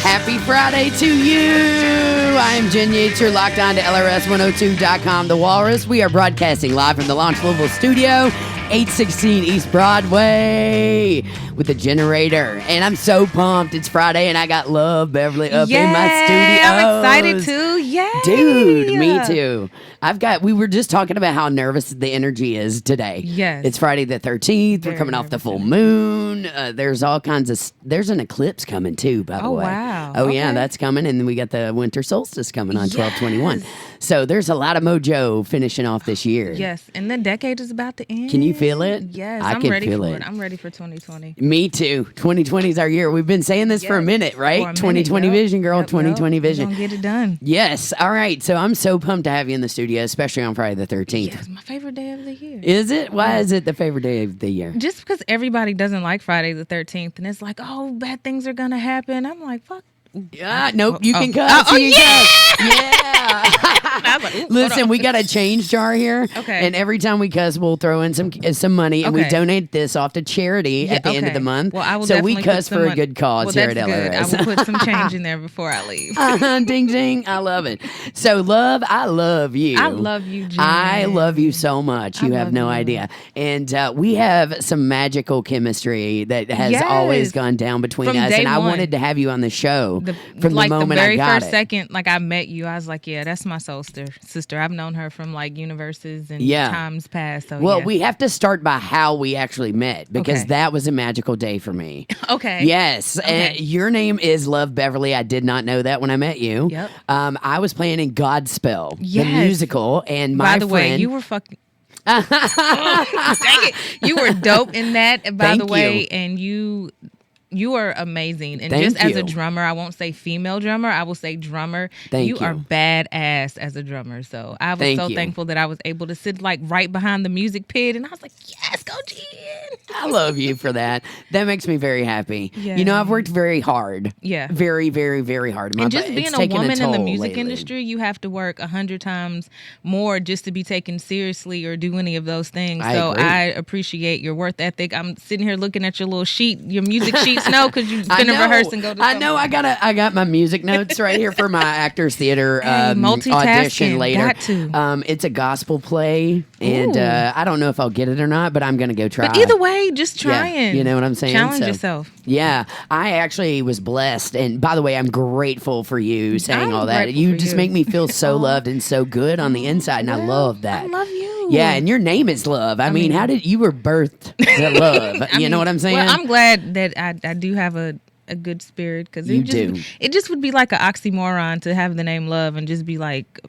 Happy Friday to you. I'm Yates. You're locked on to LRS102.com, The Walrus. We are broadcasting live from the Launch Louisville studio, 816 East Broadway with the Jyneration. And I'm so pumped. It's Friday and I got Love Beverly up in my studio. I'm excited too. Yay. Dude, me too. We were just talking about how nervous the energy is today. Yes. It's Friday the 13th. We're coming off the full moon. There's all kinds of, there's an eclipse coming too, by the way. Wow. Oh, okay. yeah, that's coming. And then we got the winter solstice coming on 12/21. So there's a lot of mojo finishing off this year. Yes. And the decade is about to end. Can you feel it? Yes. I I'm can ready feel for it. I'm ready for 2020. Me too. 2020 is our year. We've been saying this for a minute, right? For a 2020 minute, vision, girl. 2020 vision. We're gonna get it done. Yes. All right. So I'm so pumped to have you in the studio, especially on Friday the 13th. Yes, my favorite day of the year. Is it? Why is it the favorite day of the year? Just because everybody doesn't like Friday the 13th, and it's like, oh, bad things are gonna happen. I'm like, fuck. Yeah, nope, you can cuss. You can cuss. Yeah. I was like, Listen, we got a change jar here. Okay. And every time we cuss, we'll throw in some money, and we Okay. donate this off to charity at the end of the month. Well, I will so we definitely cuss put some for a money- good cause well, here at that's good. LRS. I will put some change in there before I leave. Ding, ding. I love it. So, Love, I love you. I love you, Jen. I love you so much. You have love no you. idea. And we have some magical chemistry that has Yes. always gone down between From us. day And I one. wanted to have you on the show from like the moment the very I got first it. second, like I met you, I was like, yeah, that's my soul sister. I've known her from like universes and Yeah. times past. So Well, yeah. we have to start by how we actually met because Okay. that was a magical day for me. Okay. Yes. Okay. And your name is Love Beverly. I did not know that when I met you. Yep. I was playing in Godspell, the Yes. musical, and my By the way, friend. you were fucking. Dang it! You were dope in that. By Thank the way, you. and you are amazing. And Thank just as you. a drummer, I won't say female drummer, I will say drummer. Thank you are you. badass as a drummer. So I was Thank so you. thankful that I was able to sit like right behind the music pit, and I was like, yes, go Jen. I love you for that. That makes me very happy. Yeah. You know, I've worked very hard. Yeah. Very, very, very hard. And just being a woman in the music lately. industry, you have to work 100 times more just to be taken seriously or do any of those things. I So agree. I appreciate your work ethic. I'm sitting here looking at your little sheet, your music sheets. No, because you've been to rehearse and go to. I know. I got my music notes right here for my Actors Theater multitasking, audition later. got to. It's a gospel play, and Ooh. I don't know if I'll get it or not, but I'm gonna go try. But either way, just trying. Yeah, you know what I'm saying? Challenge So, yourself. Yeah, I actually was blessed, and by the way, I'm grateful for you saying I'm all that. grateful You for just you. make me feel so loved and so good on the inside, and I Well, love that. I love you. Yeah, and your name is Love. I mean, how did you were birthed to love? You know what I'm saying? Well, I'm glad that I do have a good spirit because You do. It just would be like an oxymoron to have the name Love and just be like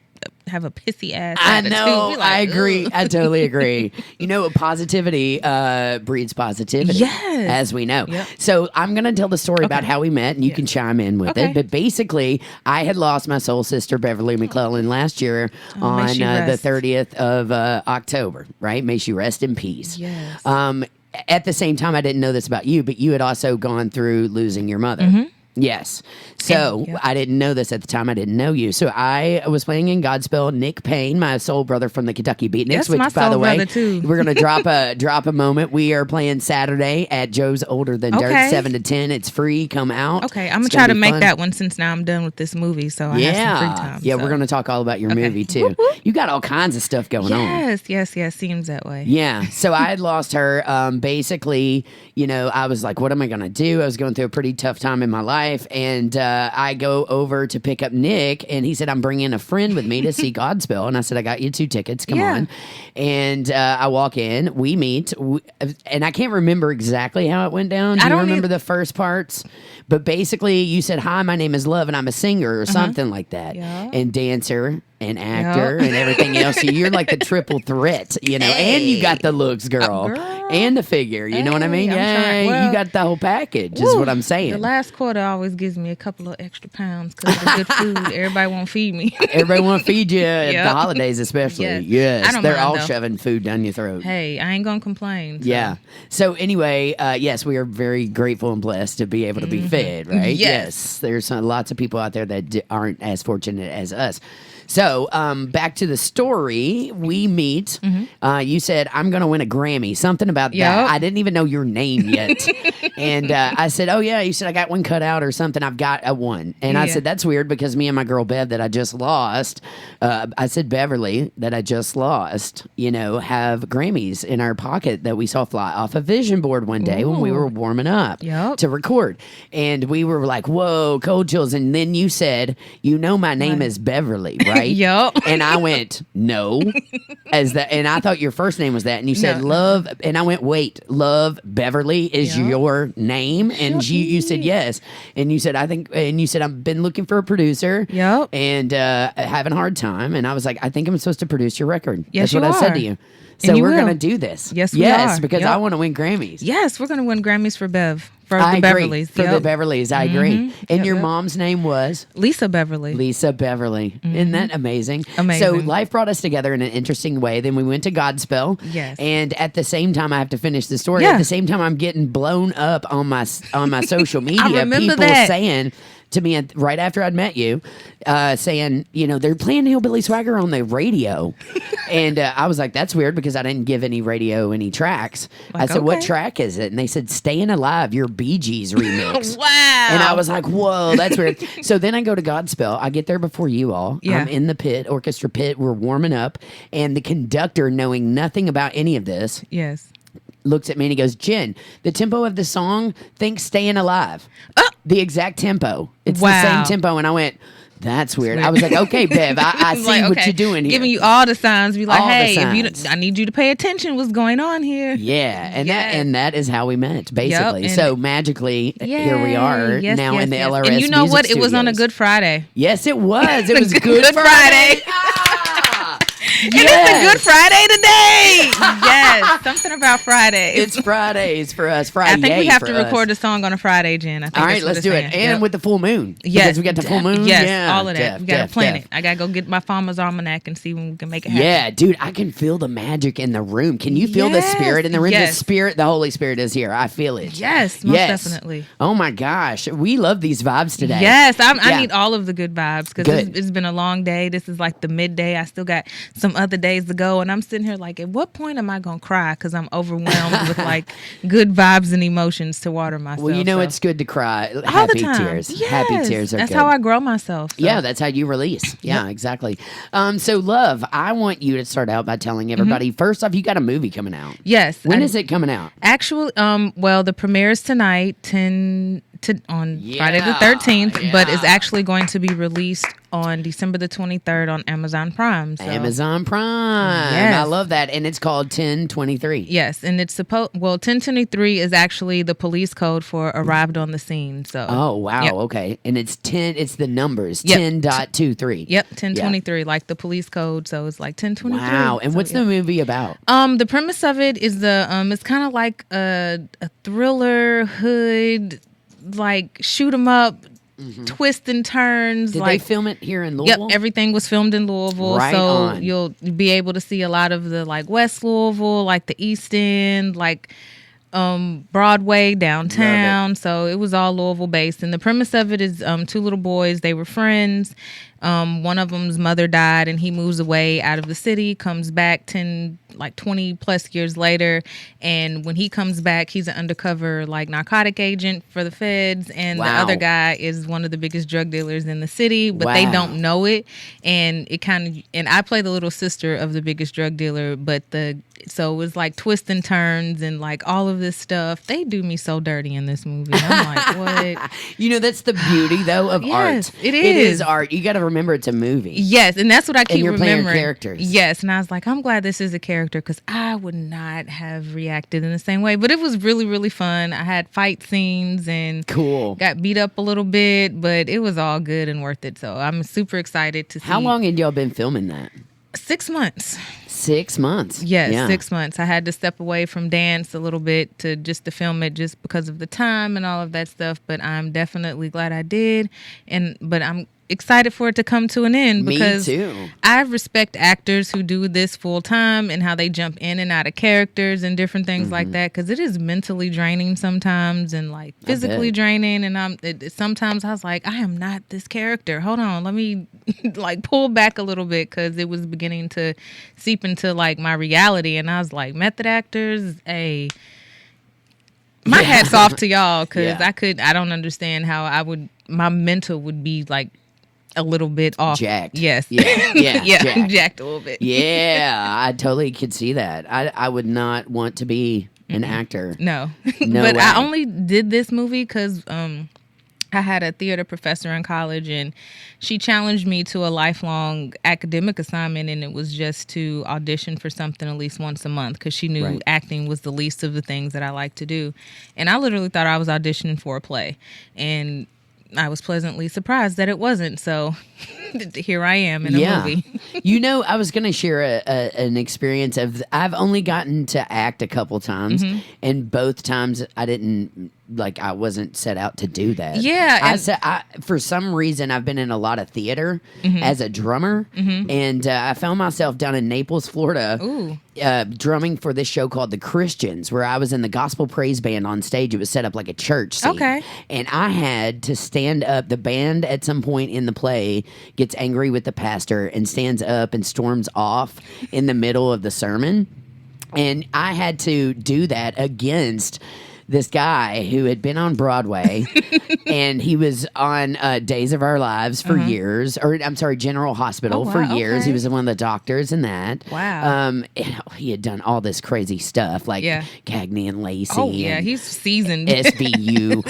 have a pissy ass. I attitude. know. Be like, I agree. "Ugh." I totally agree. You know, positivity breeds positivity. Yes. As we know. Yep. So I'm going to tell the story about how we met, and you can chime in with Okay. it. But basically, I had lost my soul sister, Beverly McClellan, last year on may she the rest. 30th of October, right? May she rest in peace. Yes. At the same time, I didn't know this about you, but you had also gone through losing your mother. Mm-hmm. Yes. So Yep. I didn't know this at the time. I didn't know you. So I was playing in Godspell. Nick Payne, my soul brother from the Kentucky Beatniks, That's which, my by the soul way, brother, too. we're gonna drop a moment. We are playing Saturday at Joe's Older Than Dirt, Okay. 7 to 10. It's free. Come out. Okay, I'm It's gonna try to be make fun. that one since now I'm done with this movie, so I have some free time. Yeah, so. we're gonna talk all about your movie too. Whoop, whoop. You got all kinds of stuff going on. Yes. Seems that way. Yeah. So I had lost her. Basically, you know, I was like, what am I going to do? I was going through a pretty tough time in my life. And I go over to pick up Nick, and he said, I'm bringing a friend with me to see Godspell. And I said, I got you 2 tickets. Come Yeah. on. And I walk in, we meet, and I can't remember exactly how it went down. Do I you don't remember the first parts? But basically, you said, hi, my name is Love, and I'm a singer or something like that. Yeah. And dancer and actor and everything else. So you're like the triple threat, you know, and you got the looks, girl, girl. and the figure. You know what I mean? I'm Yeah, trying- you well, got the whole package, is Woo, what I'm saying. The last quarter always gives me a couple of extra pounds because of the good food. Everybody won't feed me. Everybody want to feed you at the Yep. holidays, especially. Yes. Yes, I don't they're mind, all though. shoving food down your throat. Hey, I ain't gonna complain. So. Yeah. So anyway, yes, we are very grateful and blessed to be able to be fed, right? Yes. There's lots of people out there that aren't as fortunate as us. So So, back to the story. We meet. You said, I'm going to win a Grammy. Something about that. I didn't even know your name yet. And I said, oh, yeah. You said, I got one cut out or something. I've got a one. And I said, that's weird because me and my girl Bev that I just lost, I said, Beverly that I just lost, have Grammys in our pocket that we saw fly off a vision board one day when we were warming up to record. And we were like, whoa, cold chills. And then you said, my name is Beverly, right? And I went, no. And I thought your first name was that. And you said, Love. And I went, wait, Love Beverly is your name? And you said, yes. And you said, I've been looking for a producer and having a hard time. And I was like, I think I'm supposed to produce your record. Yes, That's what I said to you. So we're going to do this. Yes, we are. Because I want to win Grammys. Yes, we're going to win Grammys for Bev. For I the agree. Beverlys. For the Beverlys, I agree. And your mom's name was? Lisa Beverly. Lisa Beverly. Isn't that amazing? Amazing. So life brought us together in an interesting way. Then we went to Godspell. Yes. And at the same time, I have to finish the story. At the same time, I'm getting blown up on my social media. I remember people that. saying to me right after I'd met you, saying, they're playing Hillbilly Swagger on the radio. And I was like, that's weird because I didn't give any tracks. I said, what track is it? And they said, Staying Alive, your Bee Gees remix. Wow. And I was like, whoa, that's weird. So then I go to Godspell. I get there before you all. I'm in the pit, orchestra pit. We're warming up. And the conductor, knowing nothing about any of this, looks at me and he goes, Jen, the tempo of the song, think Staying Alive. The exact tempo. It's the same tempo. And I went, that's weird. I was like, okay, Bev, I see what you're doing here. Giving you all the signs. Be like, hey, I need you to pay attention. What's going on here? Yeah. And that is how we met, basically. So magically, here we are now in the LRS. And you know Music what? Studios. It was on a Good Friday. Yes, it was. It was Good Friday. And it's a Good Friday today. Yes, something about Friday. It's Fridays for us. Friday. I think we have to record a song on a Friday, Jen. All right, let's do it. And with the full moon. Yes, because we got the full moon. Yes, all of that. We got to plan it. I got to go get my farmer's almanac and see when we can make it happen. Yeah, dude, I can feel the magic in the room. Can you feel the spirit in the room? Yes. The Holy Spirit is here. I feel it. Yes, most definitely. Oh my gosh, we love these vibes today. Yes, I need all of the good vibes because it's been a long day. This is like the midday. I still got some other days to go, and I'm sitting here like, at what point am I gonna cry? Because I'm overwhelmed with like good vibes and emotions to water myself. Well, it's good to cry. All Happy the time. tears. Yes. Happy tears are That's good. how I grow myself. So. Yeah, that's how you release. Yeah, exactly. So, Love, I want you to start out by telling everybody. First off, you got a movie coming out. Yes. When is it coming out? Actually, the premiere is tonight, Friday the 13th, but it's actually going to be released on December the 23rd on Amazon Prime. So. Amazon Prime. Yes. I love that. And it's called 1023. Yes. And it's 1023 is actually the police code for arrived on the scene. So. Oh, wow. Okay. And it's the numbers, 10.23. Yep. 1023, like the police code. So it's like 1023. Wow. And what's the movie about? The premise of it is it's kind of like a thriller hood, like shoot 'em up, twists and turns. Did they film it here in Louisville? Yep, everything was filmed in Louisville. Right so on. You'll be able to see a lot of the like West Louisville, like the East End, like Broadway downtown. So it was all Louisville based. And the premise of it is two little boys, they were friends. One of them's mother died and he moves away out of the city, comes back 20 plus years later. And when he comes back, he's an undercover like narcotic agent for the feds. And the other guy is one of the biggest drug dealers in the city, but they don't know it. And and I play the little sister of the biggest drug dealer, so it was like twists and turns and like all of this stuff. They do me so dirty in this movie. I'm like, what? That's the beauty though of art. It is. It is art. You got to remember it's a movie. Yes, and that's what I keep and you're remembering. Playing characters. Yes, and I was like, I'm glad this is a character because I would not have reacted in the same way. But it was really, really fun. I had fight scenes and got beat up a little bit, but it was all good and worth it. So I'm super excited to see. How long had y'all been filming that? 6 months. 6 months. Yes, 6 months. I had to step away from dance a little bit to film it just because of the time and all of that stuff. But I'm definitely glad I did. But I'm excited for it to come to an end because Me too. I respect actors who do this full time and how they jump in and out of characters and different things like that, because it is mentally draining sometimes and like physically draining. And sometimes I was like, I am not this character. Hold on, let me like pull back a little bit, because it was beginning to seep into like my reality. And I was like, method actors, my hat's off to y'all, because I don't understand how my mental would be like a little bit off. Jacked. Yes. Yeah. Jacked a little bit. Yeah, I totally could see that. I would not want to be an actor. No. No But way. I only did this movie because I had a theater professor in college, and she challenged me to a lifelong academic assignment, and it was just to audition for something at least once a month, because she knew acting was the least of the things that I like to do. And I literally thought I was auditioning for a play, and I was pleasantly surprised that it wasn't. So here I am in a movie. I was going to share an experience of, I've only gotten to act a couple times, and both times I wasn't set out to do that. Yeah. For some reason, I've been in a lot of theater as a drummer, and I found myself down in Naples, Florida, drumming for this show called The Christians, where I was in the gospel praise band on stage. It was set up like a church scene. Okay. And I had to stand up. The band at some point in the play gets angry with the pastor and stands up and storms off in the middle of the sermon. And I had to do that against this guy who had been on Broadway, and he was on Days of Our Lives for years, or I'm sorry, General Hospital for years. He was one of the doctors in that. Wow. He had done all this crazy stuff like Cagney and Lacey. Oh, yeah, and he's seasoned. SVU.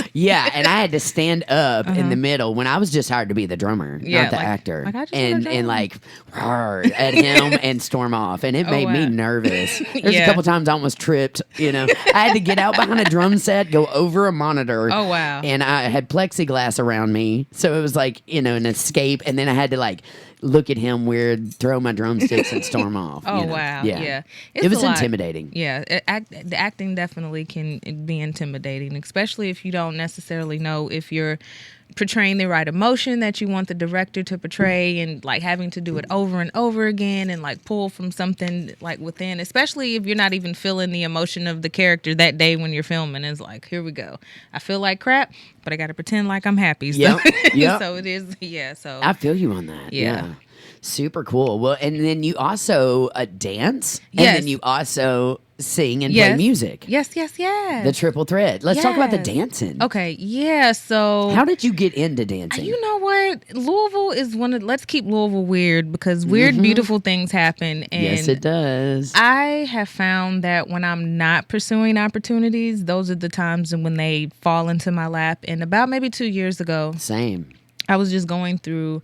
And I had to stand up in the middle when I was just hired to be the drummer, not the actor. And like at him and storm off. And it made me nervous. There's a couple times I almost tripped, I had to get out behind a drum set, go over a monitor. Oh, wow. And I had plexiglass around me. So it was like, an escape. And then I had to like look at him weird, throw my drumsticks and storm off. Oh, wow. Yeah. It was intimidating. Yeah. The acting definitely can be intimidating, especially if you don't necessarily know if you're portraying the right emotion that you want the director to portray, and like having to do it over and over again and like pull from something like within, especially if you're not even feeling the emotion of the character that day when you're filming. It's like, here we go. I feel like crap, but I got to pretend like I'm happy. So, so it is. Yeah. So I feel you on that. Yeah. Super cool. Well, and then you also dance, and then you also sing and play music. Yes. The triple threat. Let's talk about the dancing. Okay. Yeah. So how did you get into dancing? You know what? Louisville is let's keep Louisville weird, because weird, beautiful things happen. And yes, it does. I have found that when I'm not pursuing opportunities, those are the times when they fall into my lap. And about maybe 2 years ago, I was just going through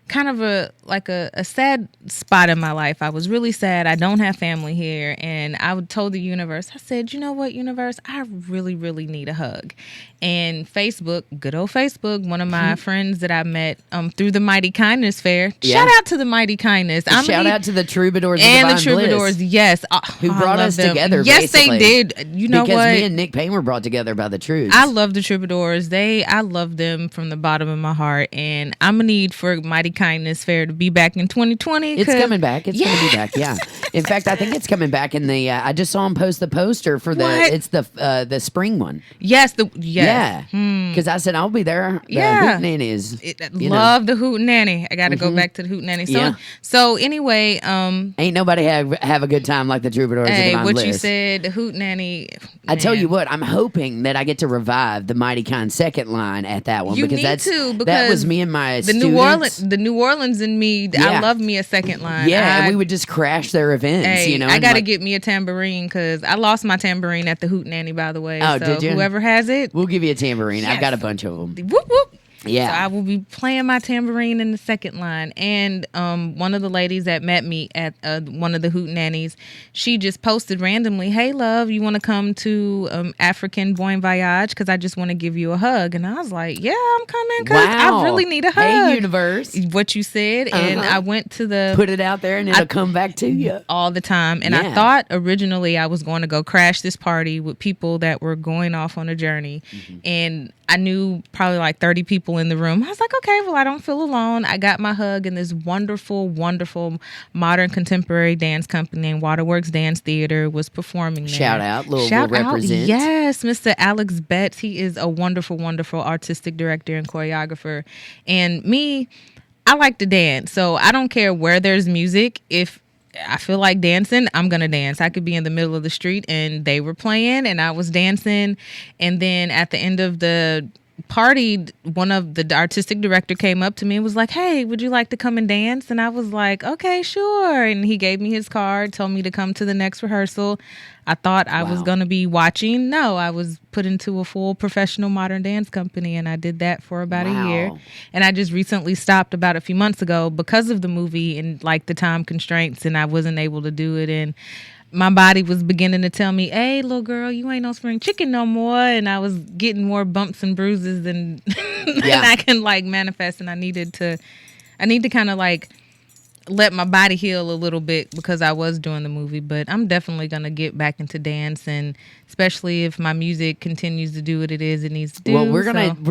kind of a sad spot in my life. I was really sad. I don't have family here. And I told the universe, I said, you know what, universe, I really, really need a hug. And Facebook, good old Facebook, one of my friends that I met through the Mighty Kindness Fair. Shout out to the Mighty Kindness. Shout out to the Troubadours and of the Troubadours. Bliss, yes, who brought us together. Yes, basically. they did. You know because what? me and Nick Payne were brought together by the Troops. I love the Troubadours. I love them from the bottom of my heart, and I'm gonna need for Mighty Kindness Fair to be back in 2020. It's coming back. It's gonna be back. Yeah. In fact, I think it's coming back in the. I just saw him post the poster for the. What? It's the spring one. Yes. Yeah. Because I said I'll be there. The Hootenannies. Love the Hootenanny. I got to go back to the Hootenanny. So anyway, ain't nobody have a good time like the Troubadours. Hey, of what Bliss. you said, the Hootenanny. I tell you what, I'm hoping that I get to revive the Mighty Kind second line at that one, because that was me and my students. The New Orleans and me. I love me a second line. Yeah, and we would just crash their events. Hey, I got to get me a tambourine, because I lost my tambourine at the Hootenanny, by the way. Oh, so did you? Whoever has it, we'll give you a tambourine. I've got a bunch of them. Whoop whoop. Yeah. So I will be playing my tambourine in the second line. And one of the ladies that met me at one of the Hootenannies, she just posted randomly, hey, love, you want to come to African Bon Voyage? Because I just want to give you a hug. And I was like, yeah, I'm coming, because I really need a hug. Hey, universe. What you said. And I went to the... Put it out there and it'll come back to you. All the time. And I thought originally I was going to go crash this party with people that were going off on a journey. And I knew probably like 30 people in the room. I was like, okay, well, I don't feel alone. I got my hug, and this wonderful, wonderful modern contemporary dance company named Waterworks Dance Theater was performing there. Shout out, Louisville represent. Yes, Mr. Alex Betts. He is a wonderful, wonderful artistic director and choreographer. And me, I like to dance, so I don't care where there's music. If I feel like dancing, I'm going to dance. I could be in the middle of the street and they were playing and I was dancing. And then at the end of the party, one of the artistic director came up to me and was like, hey, would you like to come and dance? And I was like, okay, sure. And he gave me his card, told me to come to the next rehearsal. I thought I was going to be watching. No, I was put into a full professional modern dance company, and I did that for about a year. And I just recently stopped about a few months ago because of the movie and like the time constraints, and I wasn't able to do it. And my body was beginning to tell me, hey, little girl, you ain't no spring chicken no more. And I was getting more bumps and bruises than I can like manifest. And I need to kind of like let my body heal a little bit because I was doing the movie. But I'm definitely going to get back into dance, and especially if my music continues to do what it needs to do. Well, we're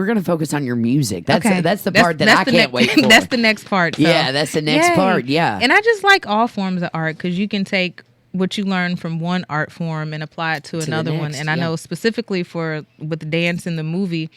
gonna focus on your music. That's the part that I can't wait for. That's the next part. So. Yeah, that's the next part. Yeah. And I just like all forms of art because you can take what you learn from one art form and apply it to another one. And I know specifically with the dance in the movie,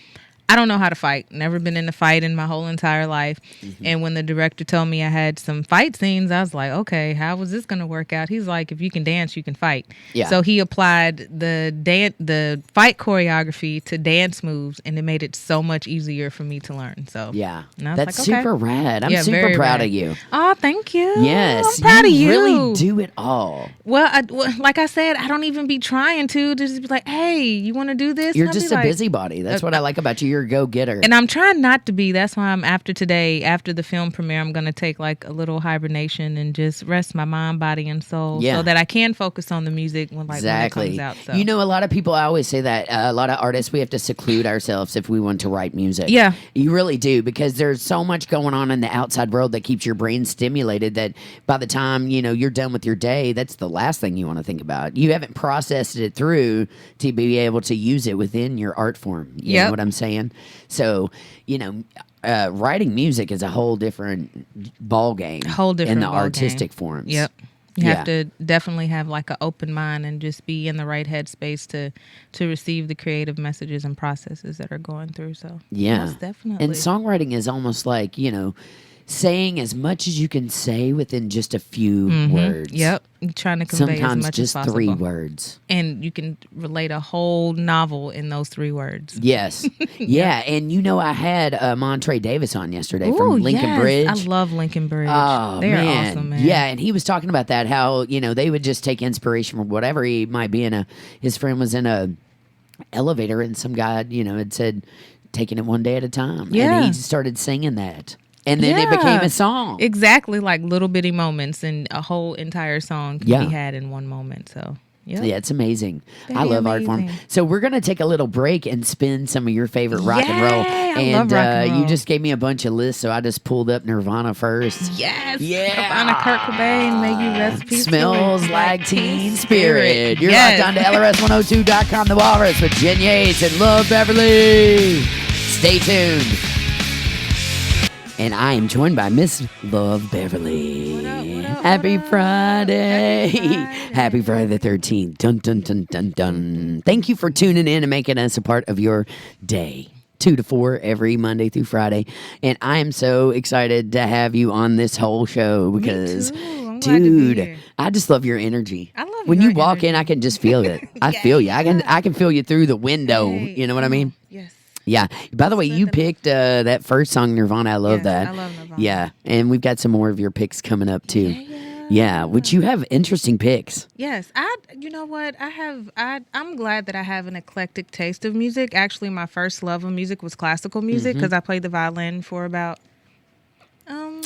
I don't know how to fight. Never been in a fight in my whole entire life. Mm-hmm. And when the director told me I had some fight scenes, I was like, okay, how was this going to work out? He's like, if you can dance, you can fight. Yeah. So he applied the fight choreography to dance moves, and it made it so much easier for me to learn. So yeah, that's like, super rad. I'm super proud of you. Oh, thank you. Yes, I'm proud of you. Really do it all. Well, like I said, I don't even be trying to just be like, hey, you want to do this? You're just a busybody. That's what I like about you. You're a go-getter. And I'm trying not to be. That's why I'm after the film premiere, I'm going to take like a little hibernation and just rest my mind, body, and soul so that I can focus on the music when it comes out. So. You know, a lot of people, I always say that a lot of artists, we have to seclude ourselves if we want to write music. Yeah. You really do, because there's so much going on in the outside world that keeps your brain stimulated that by the time, you're done with your day, that's the last thing you want to think about. You haven't processed it through to be able to use it within your art form. You know what I'm saying? So, writing music is a whole different ball game. In the artistic forms. Yep. You have to definitely have like an open mind and just be in the right headspace to receive the creative messages and processes that are going through. So most definitely. And songwriting is almost like, saying as much as you can say within just a few words. Yep. You're trying to convey sometimes as much just as possible. 3 words. And you can relate a whole novel in those 3 words. Yes. Yeah. And I had Montre Davis on yesterday from Lincoln Bridge. I love Lincoln Bridge. Oh, They're awesome, man. Yeah, and he was talking about that, how, they would just take inspiration from whatever he might be his friend was in a elevator and some guy, had said, taking it one day at a time. Yeah. And he started singing that. And then it became a song. Exactly, like little bitty moments, and a whole entire song can be had in one moment. So, yeah, it's amazing. I love art form. So we're going to take a little break and spin some of your favorite rock and roll. I love rock and roll. You just gave me a bunch of lists, so I just pulled up Nirvana first. Yes. Yeah. Nirvana, Kurt Cobain, may you rest peacefully. Smells like Teen Spirit. You're locked on to LRS102.com, The Walrus with Jen Yates and Love Beverly. Stay tuned. And I am joined by Miss Love Beverly. What up, Happy Friday. Happy Friday the 13th. Dun, dun, dun, dun, dun. Thank you for tuning in and making us a part of your day. 2 to 4 every Monday through Friday. And I am so excited to have you on this whole show because, dude, I just love your energy. I love when you walk in, I can just feel it. I feel you. I can feel you through the window. Hey, you know what I mean? Yes. Yeah. By the way, you picked that first song, Nirvana. I love that. I love Nirvana. Yeah. And we've got some more of your picks coming up, too. Yeah. Which you have interesting picks. Yes. You know what? I'm glad that I have an eclectic taste of music. Actually, my first love of music was classical music because I played the violin for about...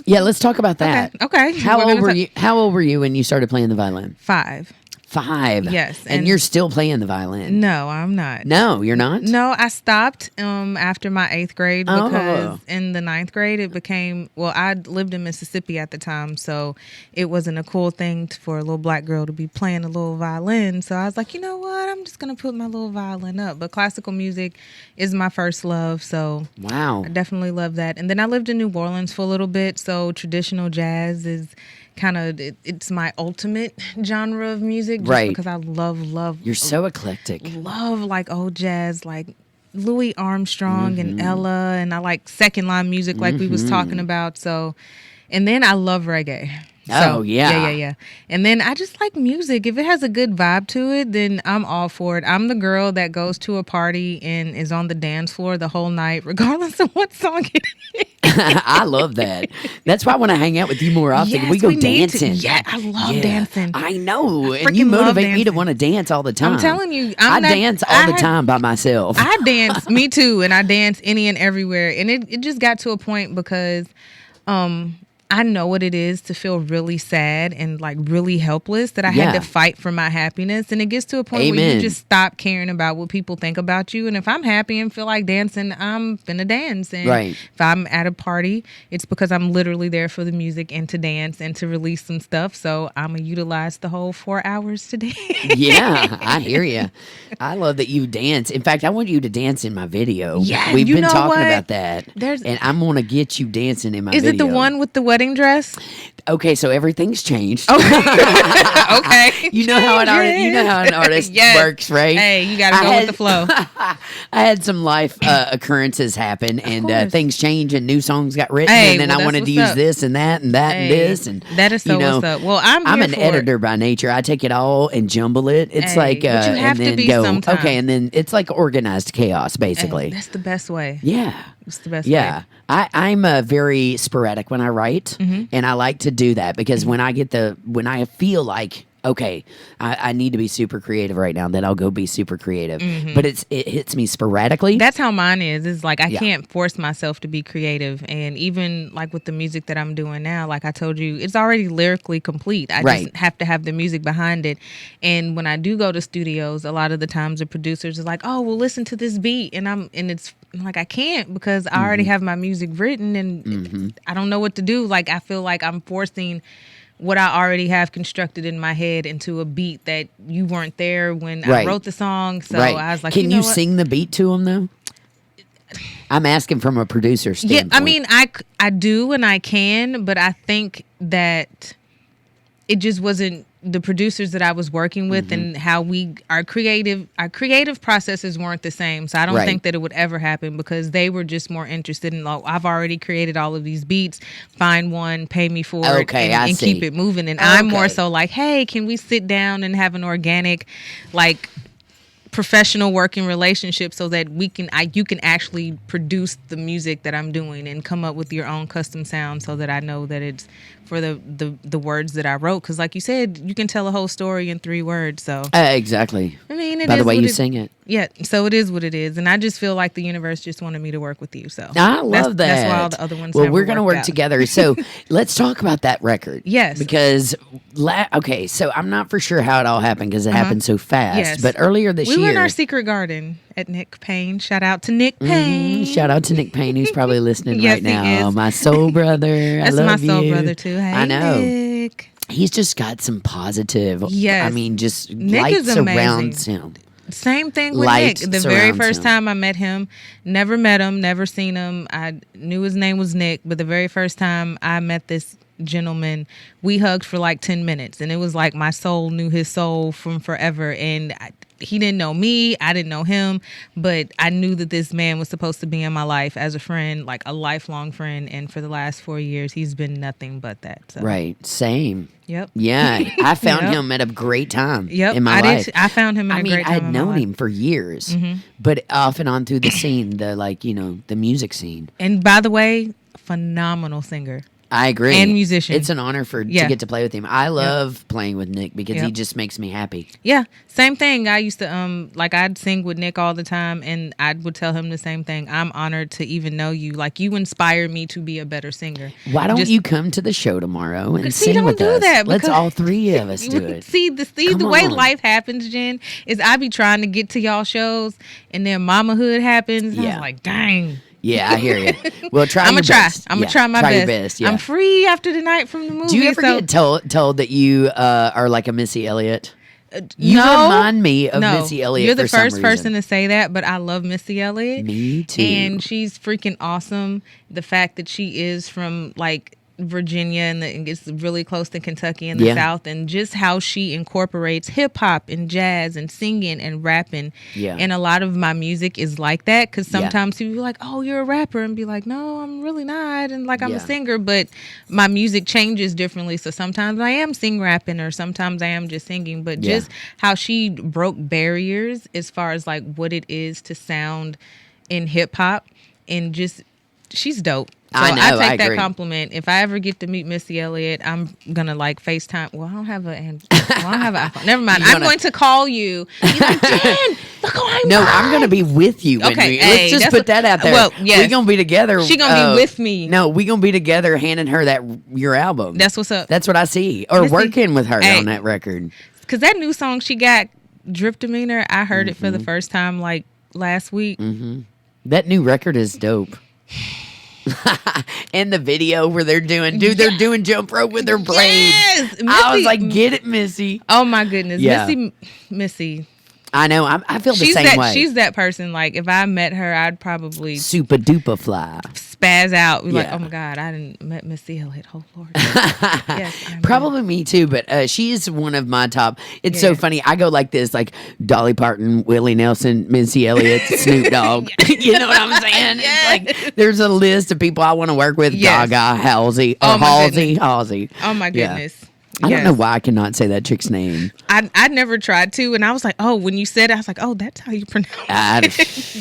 yeah, let's talk about that. Okay. How old were you when you started playing the violin? 5. 5. Yes, And you're still playing the violin. No, I'm not. No, you're not? No, I stopped after my 8th grade because in the 9th grade it became, well, I lived in Mississippi at the time, so it wasn't a cool thing for a little black girl to be playing a little violin. So I was like, you know what? I'm just going to put my little violin up. But classical music is my first love, so wow. I definitely love that. And then I lived in New Orleans for a little bit, so traditional jazz is kind of, it's my ultimate genre of music, just right? Because I love. You're so eclectic. Love like old jazz, like Louis Armstrong and Ella, and I like second line music, like we was talking about. So, and then I love reggae. Oh, yeah. Yeah. And then I just like music. If it has a good vibe to it, then I'm all for it. I'm the girl that goes to a party and is on the dance floor the whole night, regardless of what song it is. I love that. That's why I want to hang out with you more often. Yes, we go dancing. Yeah, I love dancing. I know. And you motivate me to want to dance all the time. I'm telling you. I dance all the time by myself. I dance, me too. And I dance any and everywhere. And it just got to a point because I know what it is to feel really sad and like really helpless, that I had to fight for my happiness. And it gets to a point where you just stop caring about what people think about you. And if I'm happy and feel like dancing, I'm finna dance. And if I'm at a party, it's because I'm literally there for the music and to dance and to release some stuff. So I'm going to utilize the whole 4 hours today. Yeah, I hear you. I love that you dance. In fact, I want you to dance in my video. Yeah, we've been talking what? about that. and I'm going to get you dancing in my video. Is it the one with the wedding dress? Okay, so everything's changed. Okay. You know how an artist works, right? Hey, you got to go with the flow. I had some life occurrences happen, and things change, and new songs got written, and then I wanted to use this and that and that and this, and that is so what's up. Well, I'm an editor by nature. I take it all and jumble it. It's like but you have and then to be go sometime. okay, and then it's like organized chaos, basically. That's the best way. Yeah. It's the best way. I'm very sporadic when I write, and I like to do that because when I feel like, okay, I need to be super creative right now, then I'll go be super creative. But it hits me sporadically. That's how mine is. It's like I can't force myself to be creative. And even like with the music that I'm doing now, like I told you, it's already lyrically complete. I just have to have the music behind it. And when I do go to studios, a lot of the times the producers are like, oh, well, listen to this beat. And it's like, I can't because I already have my music written and I don't know what to do. Like, I feel like I'm forcing what I already have constructed in my head into a beat that you weren't there when I wrote the song. So I was like, can you what? sing the beat to them though? I'm asking from a producer standpoint. Yeah, I mean, I do and I can, but I think that it just wasn't the producers that I was working with and how our creative processes weren't the same. So I don't think that it would ever happen because they were just more interested in, like, I've already created all of these beats, find one, pay me for it, and keep it moving. And I'm more so like, hey, can we sit down and have an organic, like, professional working relationship so that you can actually produce the music that I'm doing and come up with your own custom sound so that I know that it's for the words that I wrote. Because like you said, you can tell a whole story in 3 words. So exactly. I mean, by the way you sing it. Yeah, so it is what it is. And I just feel like the universe just wanted me to work with you. So I love that. That's why all the other ones Well, we're going to work together. So let's talk about that record. Yes. Because, okay, so I'm not for sure how it all happened because it happened so fast. Yes. But earlier this year. We were in our secret garden at Nick Payne. Shout out to Nick Payne. Shout out to Nick Payne, who's probably listening Yes, right now. he is. My soul brother. That's I love my soul you. brother, too. Hey, I know. Nick. He's just got some positive, Yes. I mean, just Nick light is amazing. surrounds him. Same thing with Light Nick. The very surrounds first him. time I met him, never met him, never seen him. I knew his name was Nick, but the very first time I met this gentleman, we hugged for like 10 minutes. And it was like my soul knew his soul from forever. And he didn't know me. I didn't know him. But I knew that this man was supposed to be in my life as a friend, like a lifelong friend. And for the last 4 years, he's been nothing but that. So. Right. Same. Yep. Yeah. I found him at a great time Yep. in my life. I found him at a great time. I had known him for years, but off and on through the scene, the music scene. And by the way, phenomenal singer. I agree. And musician. It's an honor to get to play with him. I love playing with Nick because he just makes me happy. Yeah, same thing. I used to like I'd sing with Nick all the time, and I would tell him the same thing. I'm honored to even know you. Like you inspire me to be a better singer. Why don't you come to the show tomorrow and see, sing don't with do us? that Let's all three of us do it. See the way life happens, Jen, is I be trying to get to y'all shows, and then mamahood happens. And I'm like, dang. Yeah, I hear you. Well, try. I'm gonna try. Best. I'm gonna try my your best. Yeah. I'm free after the night from the movie. Do you ever get told that you are like a Missy Elliott? You no, remind me of Missy Elliott. You're the for first some person reason. to say that, but I love Missy Elliott. Me too. And she's freaking awesome. The fact that she is from like Virginia and it's really close to Kentucky in the South, and just how she incorporates hip hop and jazz and singing and rapping. Yeah. And a lot of my music is like that because sometimes people be like, "Oh, you're a rapper," and be like, "No, I'm really not," and like I'm a singer, but my music changes differently. So sometimes I am sing rapping, or sometimes I am just singing. But just how she broke barriers as far as like what it is to sound in hip hop, and just she's dope. So I take that compliment. If I ever get to meet Missy Elliott, I'm gonna like FaceTime. Well, I don't have an iPhone. Never mind. I'm going to call you. Be like, Jen, look who I'm. No, I'm gonna be with you. Okay, let's just put that out there. Well, yes. We're gonna be together. She gonna be with me. No, we gonna be together, handing her your album. That's what's up. That's what I see. Or working with her on that record. Because that new song she got, Drip Demeanor, I heard it for the first time like last week. That new record is dope. And the video where they're doing jump rope with their braids. Yes, I was like, get it, Missy. Oh my goodness, yeah. Missy. I know. I feel the same way. She's that person. Like if I met her, I'd probably super duper fly, spaz out. Like, oh my god, I didn't met Missy Elliott. Oh Lord. Yes, probably me too. But she is one of my top. It's so funny. I go like this, like Dolly Parton, Willie Nelson, Missy Elliott, Snoop Dogg. You know what I'm saying? Yes. It's like there's a list of people I want to work with. Yes. Gaga, Halsey, or Halsey. Oh my goodness. Yeah. I don't know why I cannot say that chick's name. I never tried to, and I was like, oh, when you said it, I was like, oh, that's how you pronounce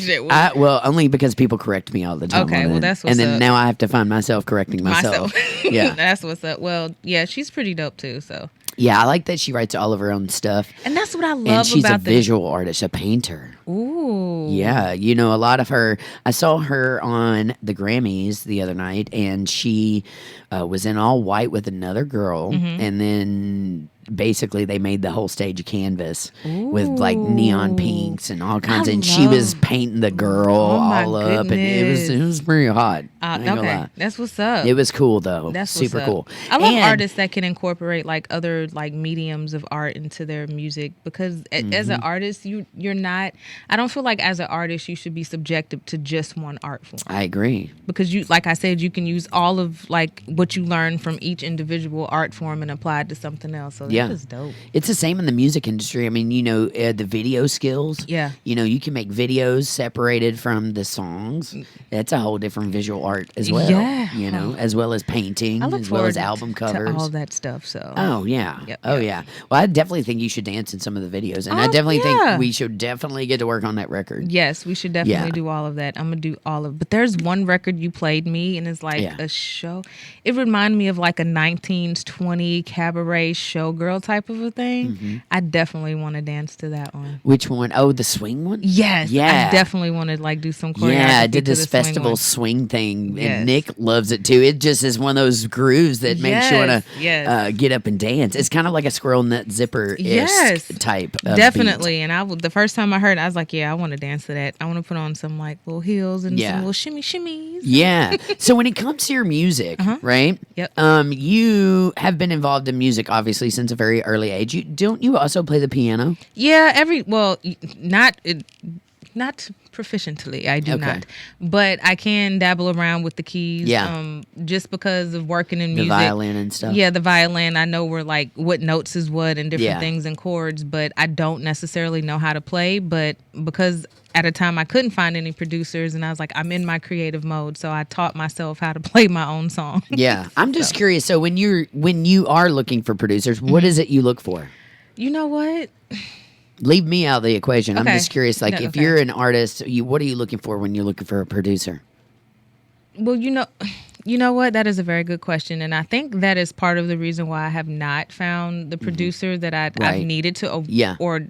it. Well, only because people correct me all the time. Okay, well, that's what's up. And then up. now I have to find myself correcting myself. Yeah, that's what's up. Well, yeah, she's pretty dope too. So yeah, I like that she writes all of her own stuff, and that's what I love. And she's about a visual artist, a painter. Ooh, yeah, you know, a lot of her. I saw her on the Grammys the other night, and she was in all white with another girl, and then basically they made the whole stage a canvas with like neon pinks and all kinds and she was painting the girl all up, and it was pretty hot. Okay, that's what's up. It was cool though. That's super cool. I love artists that can incorporate like other like mediums of art into their music, because as an artist you're not, I don't feel like as an artist you should be subjective to just one art form. I agree, because you, like I said, you can use all of like what you learn from each individual art form and apply it to something else. So that is dope. It's the same in the music industry. I mean, you know, the video skills. Yeah. You know, you can make videos separated from the songs. That's a whole different visual art as well. Yeah. You know, as well as painting, as well as album covers. To all that stuff. So. Oh yeah. Yep, yeah. Well, I definitely think you should dance in some of the videos, and I definitely think we should definitely get to work on that record. Yes, we should definitely do all of that. I'm gonna do all of. But there's one record you played me, and it's like a show. It reminded me of like a 1920s cabaret showgirl type of a thing. I definitely want to dance to that one. Which one? Oh, the swing one? Yes. Yeah. I definitely want to like do some choreography. Yeah, I did this festival swing thing, and Nick loves it too. It just is one of those grooves that makes you want to get up and dance. It's kind of like a squirrel nut zipper type of definitely. beat. And the first time I heard it, I was like, yeah, I want to dance to that. I want to put on some like little heels and some little shimmies. Yeah. So when it comes to your music, right? Yep. You have been involved in music obviously since a very early age. Don't you also play the piano? Yeah, not proficiently. I do not, but I can dabble around with the keys. Yeah. Just because of working in music, the violin and stuff. Yeah, the violin. I know where like what notes is what and different things and chords, but I don't necessarily know how to play. But because at a time I couldn't find any producers, and I was like, I'm in my creative mode, so I taught myself how to play my own song. Yeah, I'm just curious. So when you are looking for producers, what is it you look for? You know what? Leave me out of the equation. I'm just curious. Like, if you're an artist, what are you looking for when you're looking for a producer? Well, you know, You know what? That is a very good question. And I think that is part of the reason why I have not found the producer that I've needed to or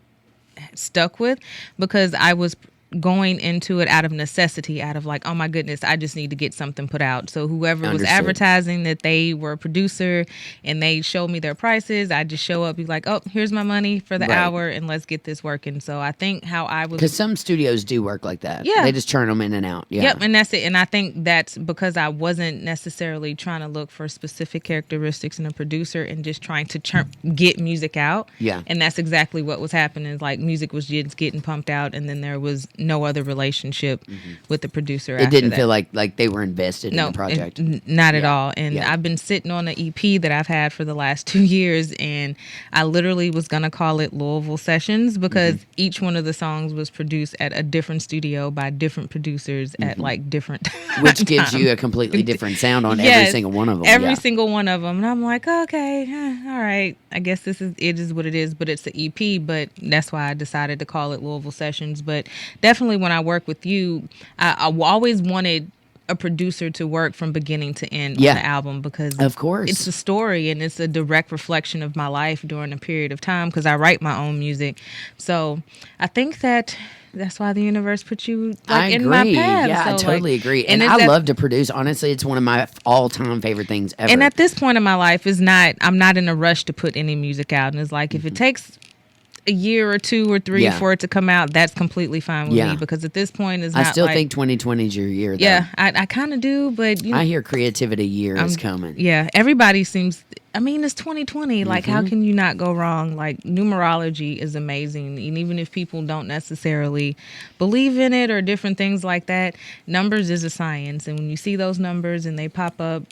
stuck with, because I was going into it out of necessity, out of like, oh my goodness, I just need to get something put out. So whoever was advertising that they were a producer and they showed me their prices, I just show up, be like, oh, here's my money for the hour and let's get this working. So I think how I was... Because some studios do work like that. Yeah. They just churn them in and out. Yeah. Yep, and that's it. And I think that's because I wasn't necessarily trying to look for specific characteristics in a producer and just trying to get music out. Yeah. And that's exactly what was happening. Like, music was just getting pumped out, and then there was no other relationship with the producer. It didn't feel like they were invested in the project. Not at all. And I've been sitting on an EP that I've had for the last 2 years, and I literally was going to call it Louisville Sessions because each one of the songs was produced at a different studio by different producers at like different Which gives you a completely different sound on every single one of them. Every single one of them. And I'm like, okay, all right. I guess it is what it is, but it's the EP. But that's why I decided to call it Louisville Sessions. But definitely when I work with you, I always wanted a producer to work from beginning to end on the album, because of course it's a story and it's a direct reflection of my life during a period of time, because I write my own music. So I think that's why the universe put you in my path. Yeah, so, I totally agree. And I love to produce. Honestly, it's one of my all-time favorite things ever. And at this point in my life, I'm not in a rush to put any music out. And it's like, if it takes a year or 2 or 3 for it to come out, that's completely fine with me, because at this point I still think 2020 is your year, though. Yeah, I kind of do, but I hear creativity year is coming. Yeah, everybody seems... I mean, it's 2020. Like, how can you not go wrong? Like, numerology is amazing. And even if people don't necessarily believe in it or different things like that, numbers is a science. And when you see those numbers and they pop up,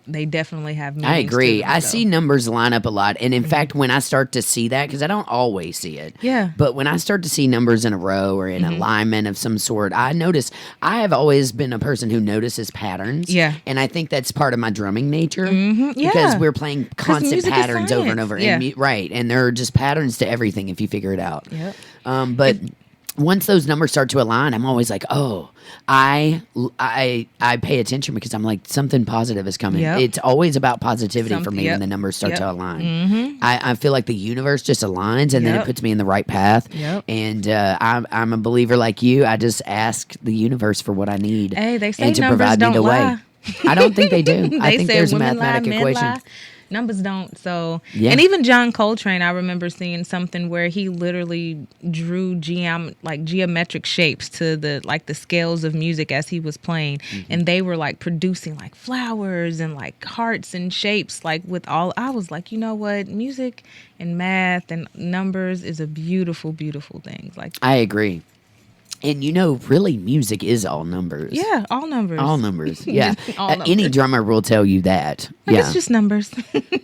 they definitely have meanings. I agree. I so. see numbers line up a lot. And in fact, when I start to see that, because I don't always see it. Yeah. But when I start to see numbers in a row or in alignment of some sort, I notice. I have always been a person who notices patterns. Yeah. And I think that's part of my drumming nature. Yeah. Because we're playing constant patterns over and over. Yeah. Right. And there are just patterns to everything if you figure it out. Yep. But once those numbers start to align, I'm always like, oh, I pay attention, because I'm like, something positive is coming. Yep. It's always about positivity for me when the numbers start to align. I feel like the universe just aligns, and then it puts me in the right path. Yep. And I'm a believer like you. I just ask the universe for what I need. Hey, they say and to numbers provide don't me the lie. way. I don't think they do. I They think say there's a women lie, mathematic men equation. lie. Numbers don't. So, and even John Coltrane, I remember seeing something where he literally drew geometric shapes to the scales of music as he was playing, and they were like producing like flowers and like hearts and shapes, like with all. I was like, you know what, music and math and numbers is a beautiful, beautiful thing. Like, I agree. And really, music is all numbers. Yeah, all numbers. All numbers. Yeah. All numbers. Any drummer will tell you that. Yeah. It's just numbers.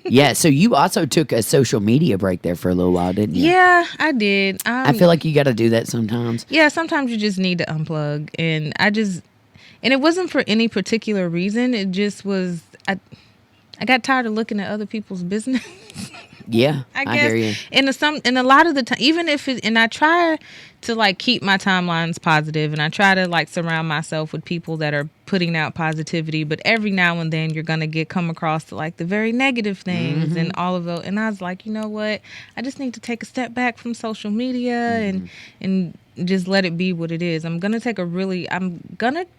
Yeah. So you also took a social media break there for a little while, didn't you? Yeah, I did. I feel like you got to do that sometimes. Yeah, sometimes you just need to unplug. And it wasn't for any particular reason. It just was, I got tired of looking at other people's business. Yeah, I guess. hear you. And a lot of the time, even if and I try to like keep my timelines positive, and I try to like surround myself with people that are putting out positivity, but every now and then you're gonna come across like the very negative things and all of those. And I was like, you know what? I just need to take a step back from social media and just let it be what it is. I'm gonna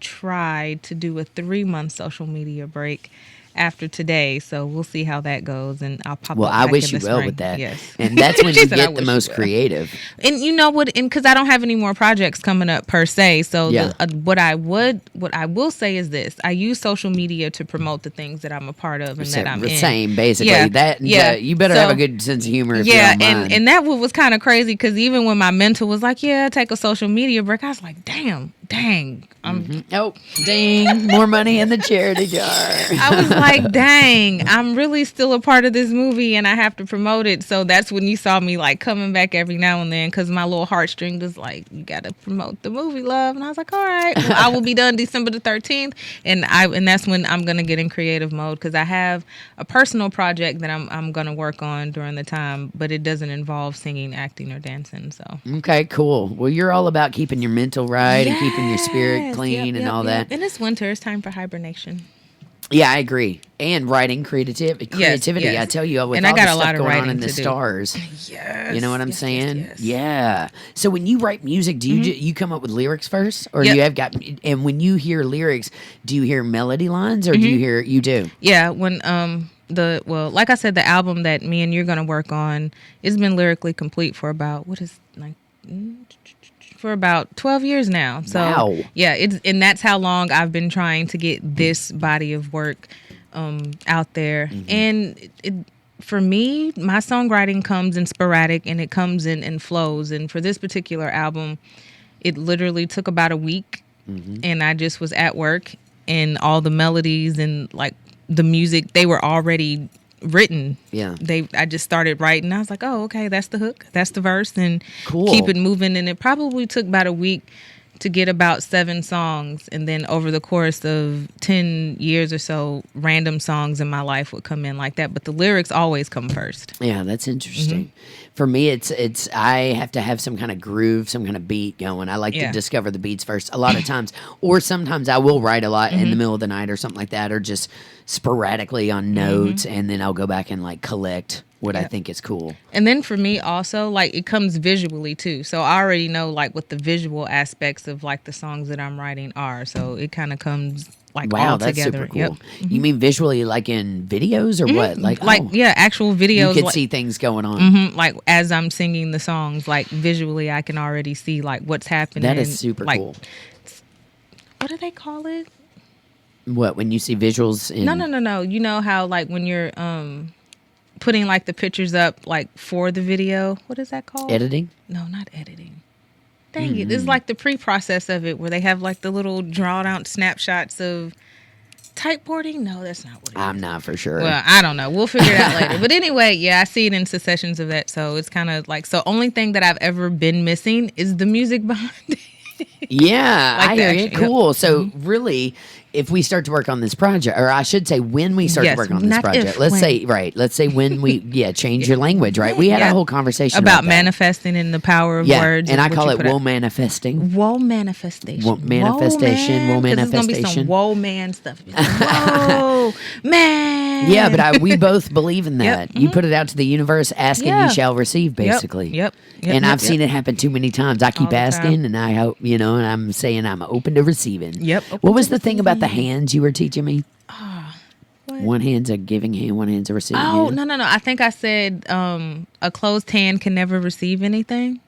try to do a 3-month social media break after today, so we'll see how that goes, and I'll pop well up I back wish in you the well spring. with that. Yes. And that's when you Said, get the most creative. And you know what, and because I don't have any more projects coming up per se, so what I will say is this: I use social media to promote the things that I'm a part of and that I'm in. Same, basically. You better have a good sense of humor. If you don't mind. And that was kind of crazy, because even when my mentor was like, yeah, take a social media break, I was like, dang, oh, dang, more money in the charity jar. I was like, dang, I'm really still a part of this movie and I have to promote it. So that's when you saw me like coming back every now and then because my little heartstring was like, you got to promote the movie, love. And I was like, all right, well, I will be done December the 13th. And that's when I'm going to get in creative mode because I have a personal project that I'm going to work on during the time, but it doesn't involve singing, acting, or dancing. So okay, cool. Well, you're all about keeping your mental right and keeping your spirit clean and all that. And it's winter. It's time for hibernation. Yeah, I agree. And writing creativity. Yes. I tell you, with and all I got the a stuff lot of going on writing in the to do. stars. Yes. You know what I'm saying? Yes. Yeah. So when you write music, do you you come up with lyrics first, or you have got? And when you hear lyrics, do you hear melody lines, or do you hear? You do. Yeah. When like I said, the album that me and you're gonna work on, it's been lyrically complete for about for about 12 years now. So wow. Yeah, and that's how long I've been trying to get this body of work out there. And for me, my songwriting comes in sporadic and it comes in flows. And for this particular album, it literally took about a week and I just was at work and all the melodies and like the music, they were already written. Yeah. I just started writing. I was like, oh, okay, that's the hook, that's the verse, and cool. Keep it moving. And it probably took about a week to get about 7 songs. And then over the course of 10 years or so, random songs in my life would come in like that. But the lyrics always come first. Yeah, that's interesting. For me, it's I have to have some kind of groove, some kind of beat going. I like to discover the beats first a lot of times. Or sometimes I will write a lot in the middle of the night or something like that, or just sporadically on notes, and then I'll go back and like collect what I think is cool. And then for me also, like, it comes visually too. So I already know like what the visual aspects of like the songs that I'm writing are. So it kind of comes like all that's together. Super cool. You mean visually like in videos or what? Like actual videos. You can see things going on. Like as I'm singing the songs, like visually I can already see like what's happening. That is super cool. What do they call it? What, when you see visuals in... No. You know how like when you're putting like the pictures up like for the video, what is that called? Editing? No, not editing. Dang it. It's like the pre-process of it where they have like the little drawn out snapshots of typeboarding. No, that's not what it is. I'm not for sure. Well, I don't know. We'll figure it out later. But anyway, yeah, I see it in successions of that. So it's kind of like, so only thing that I've ever been missing is the music behind it. Yeah, I hear you. Cool. So really, if we start to work on this project, or I should say when we start to work on this project, let's say when we, change your language, right? We had a whole conversation about manifesting and the power of words. And I call it woe manifesting. Woe manifestation. Woe manifestation. Woe manifestation. It's going to be some woe man stuff. Whoa, man. Yeah, but we both believe in that. You put it out to the universe, asking you shall receive, basically. Yep. And I've seen it happen too many times. I keep asking, and I hope, and I'm saying I'm open to receiving. Yep. What was the thing about the hands you were teaching me? One hand's a giving hand, one hand's a receiving hand. No. I think I said a closed hand can never receive anything.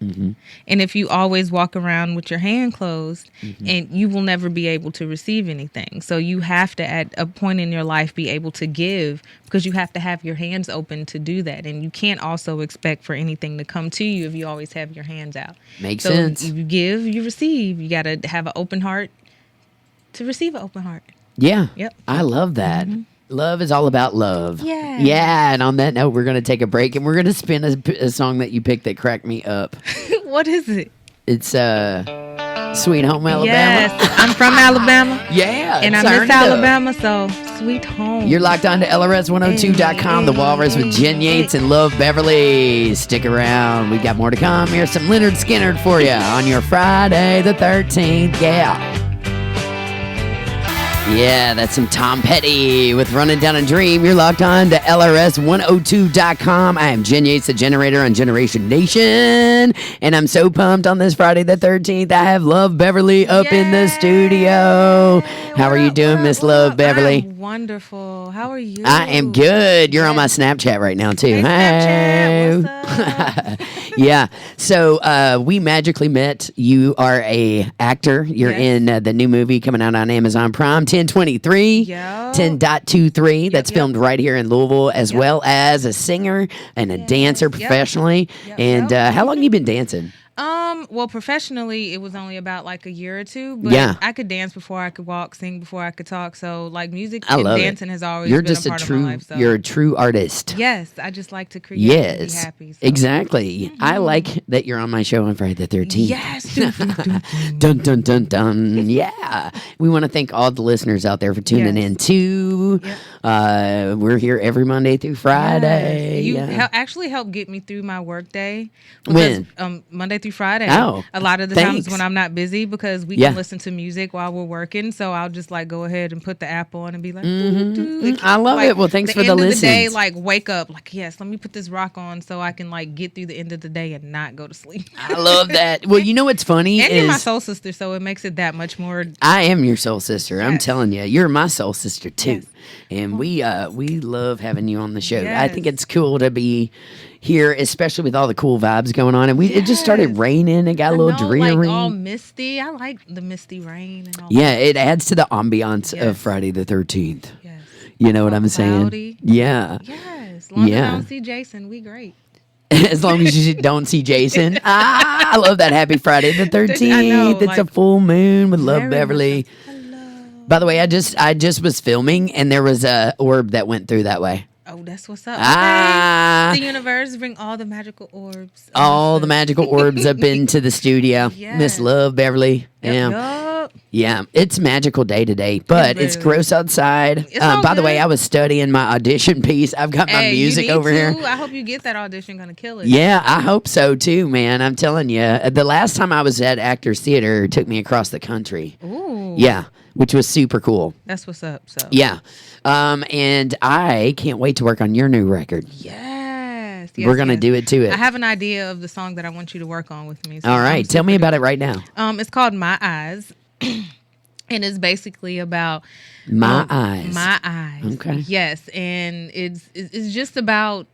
And if you always walk around with your hand closed, and you will never be able to receive anything. So you have to, at a point in your life, be able to give, because you have to have your hands open to do that. And you can't also expect for anything to come to you if you always have your hands out. Makes sense. You give, you receive. You got to have an open heart to receive an open heart. Yeah. Yep. I love that. Love is all about love. Yeah. Yeah. And on that note, we're going to take a break and we're going to spin a song that you picked that cracked me up. What is it? It's Sweet Home Alabama. Yes. I'm from Alabama. Yeah. And I miss Alabama, so sweet home. You're locked on to LRS102.com, The Walrus with Jen Yates and Love Beverly. Stick around. We've got more to come. Here's some Leonard Skinner for you on your Friday the 13th. Yeah. Yeah, that's some Tom Petty with Running Down a Dream. You're locked on to LRS102.com. I am Jen Yates, the generator on Jyneration Nation. And I'm so pumped on this Friday the 13th. I have Love Beverly up in the studio. How are you doing, Miss Love Beverly? I'm wonderful. How are you? I am good. You're on my Snapchat right now, too. Hey. Snapchat. What's up? Yeah. So we magically met. You are a actor. You're in the new movie coming out on Amazon Prime, 1023, 10.23. That's filmed right here in Louisville, as well as a singer and a dancer professionally. And how long have you been dancing? Well, professionally, it was only about like a year or two, but Yeah. I could dance before I could walk, sing before I could talk. So, like, music I and love dancing it. has always You're been just a part true. of my life. So, You're a true artist. yes, I just like to create and be Yes, happy. So. exactly. I like that you're on my show on Friday the 13th. Yes. Dun, dun, dun, dun. Yeah. We want to thank all the listeners out there for tuning Yes. in, too. Yep. We're here every Monday through Friday. Yes. You Yeah. actually helped get me through my work day. When? Monday through Friday. Oh, a lot of the thanks. times when I'm not busy, because we Yeah. can listen to music while we're working. So I'll just like go ahead and put the app on and be like, doo, doo. I love Like, it. Well, thanks for the end of listens. the day, like wake up, like, yes, let me put this rock on so I can like get through the end of the day and not go to sleep. I love that. Well, you know what's funny And you're my is soul sister, so it makes it that much more. I am your soul sister. I'm Yes. telling you, you're my soul sister too. Yes. And we love having you on the show. I Yes. think it's cool to be here, especially with all the cool vibes going on. And it just started Yes. raining. It got a little dreary. like all misty. I like the misty rain and all. Yeah, it adds to the ambiance of Yes. Friday the 13th. Yes. You know what All I'm saying? cloudy. Yeah. Yes. As long as Yeah. I don't see Jason, we great. As long as you don't see Jason. I love that. Happy Friday the 13th. I know, It's a like, full moon with Love very Beverly. much so. Hello. By the way, I just was filming and there was a orb that went through that way. Oh, that's what's up. Ah. Okay. The universe bring all the magical orbs. All the magical orbs up into the studio. Yes. Miss Love Beverly. Yeah. Yup. Yeah. It's magical day today, but it's really gross outside. It's all By the way, good. I was studying my audition piece. I've got my Hey, you music need over to. here. I hope you get that audition. Gonna kill it. Yeah, I hope so too, man. I'm telling you. The last time I was at Actors Theater, it took me across the country. Ooh. Yeah, which was super cool. That's what's up. So. Yeah. And I can't wait to work on your new record. Yes. We're going to do it to it. I have an idea of the song that I want you to work on with me. So All right. Tell me about it right now. It's called My Eyes. And it's basically about My eyes. My eyes. Okay. Yes, and it's just about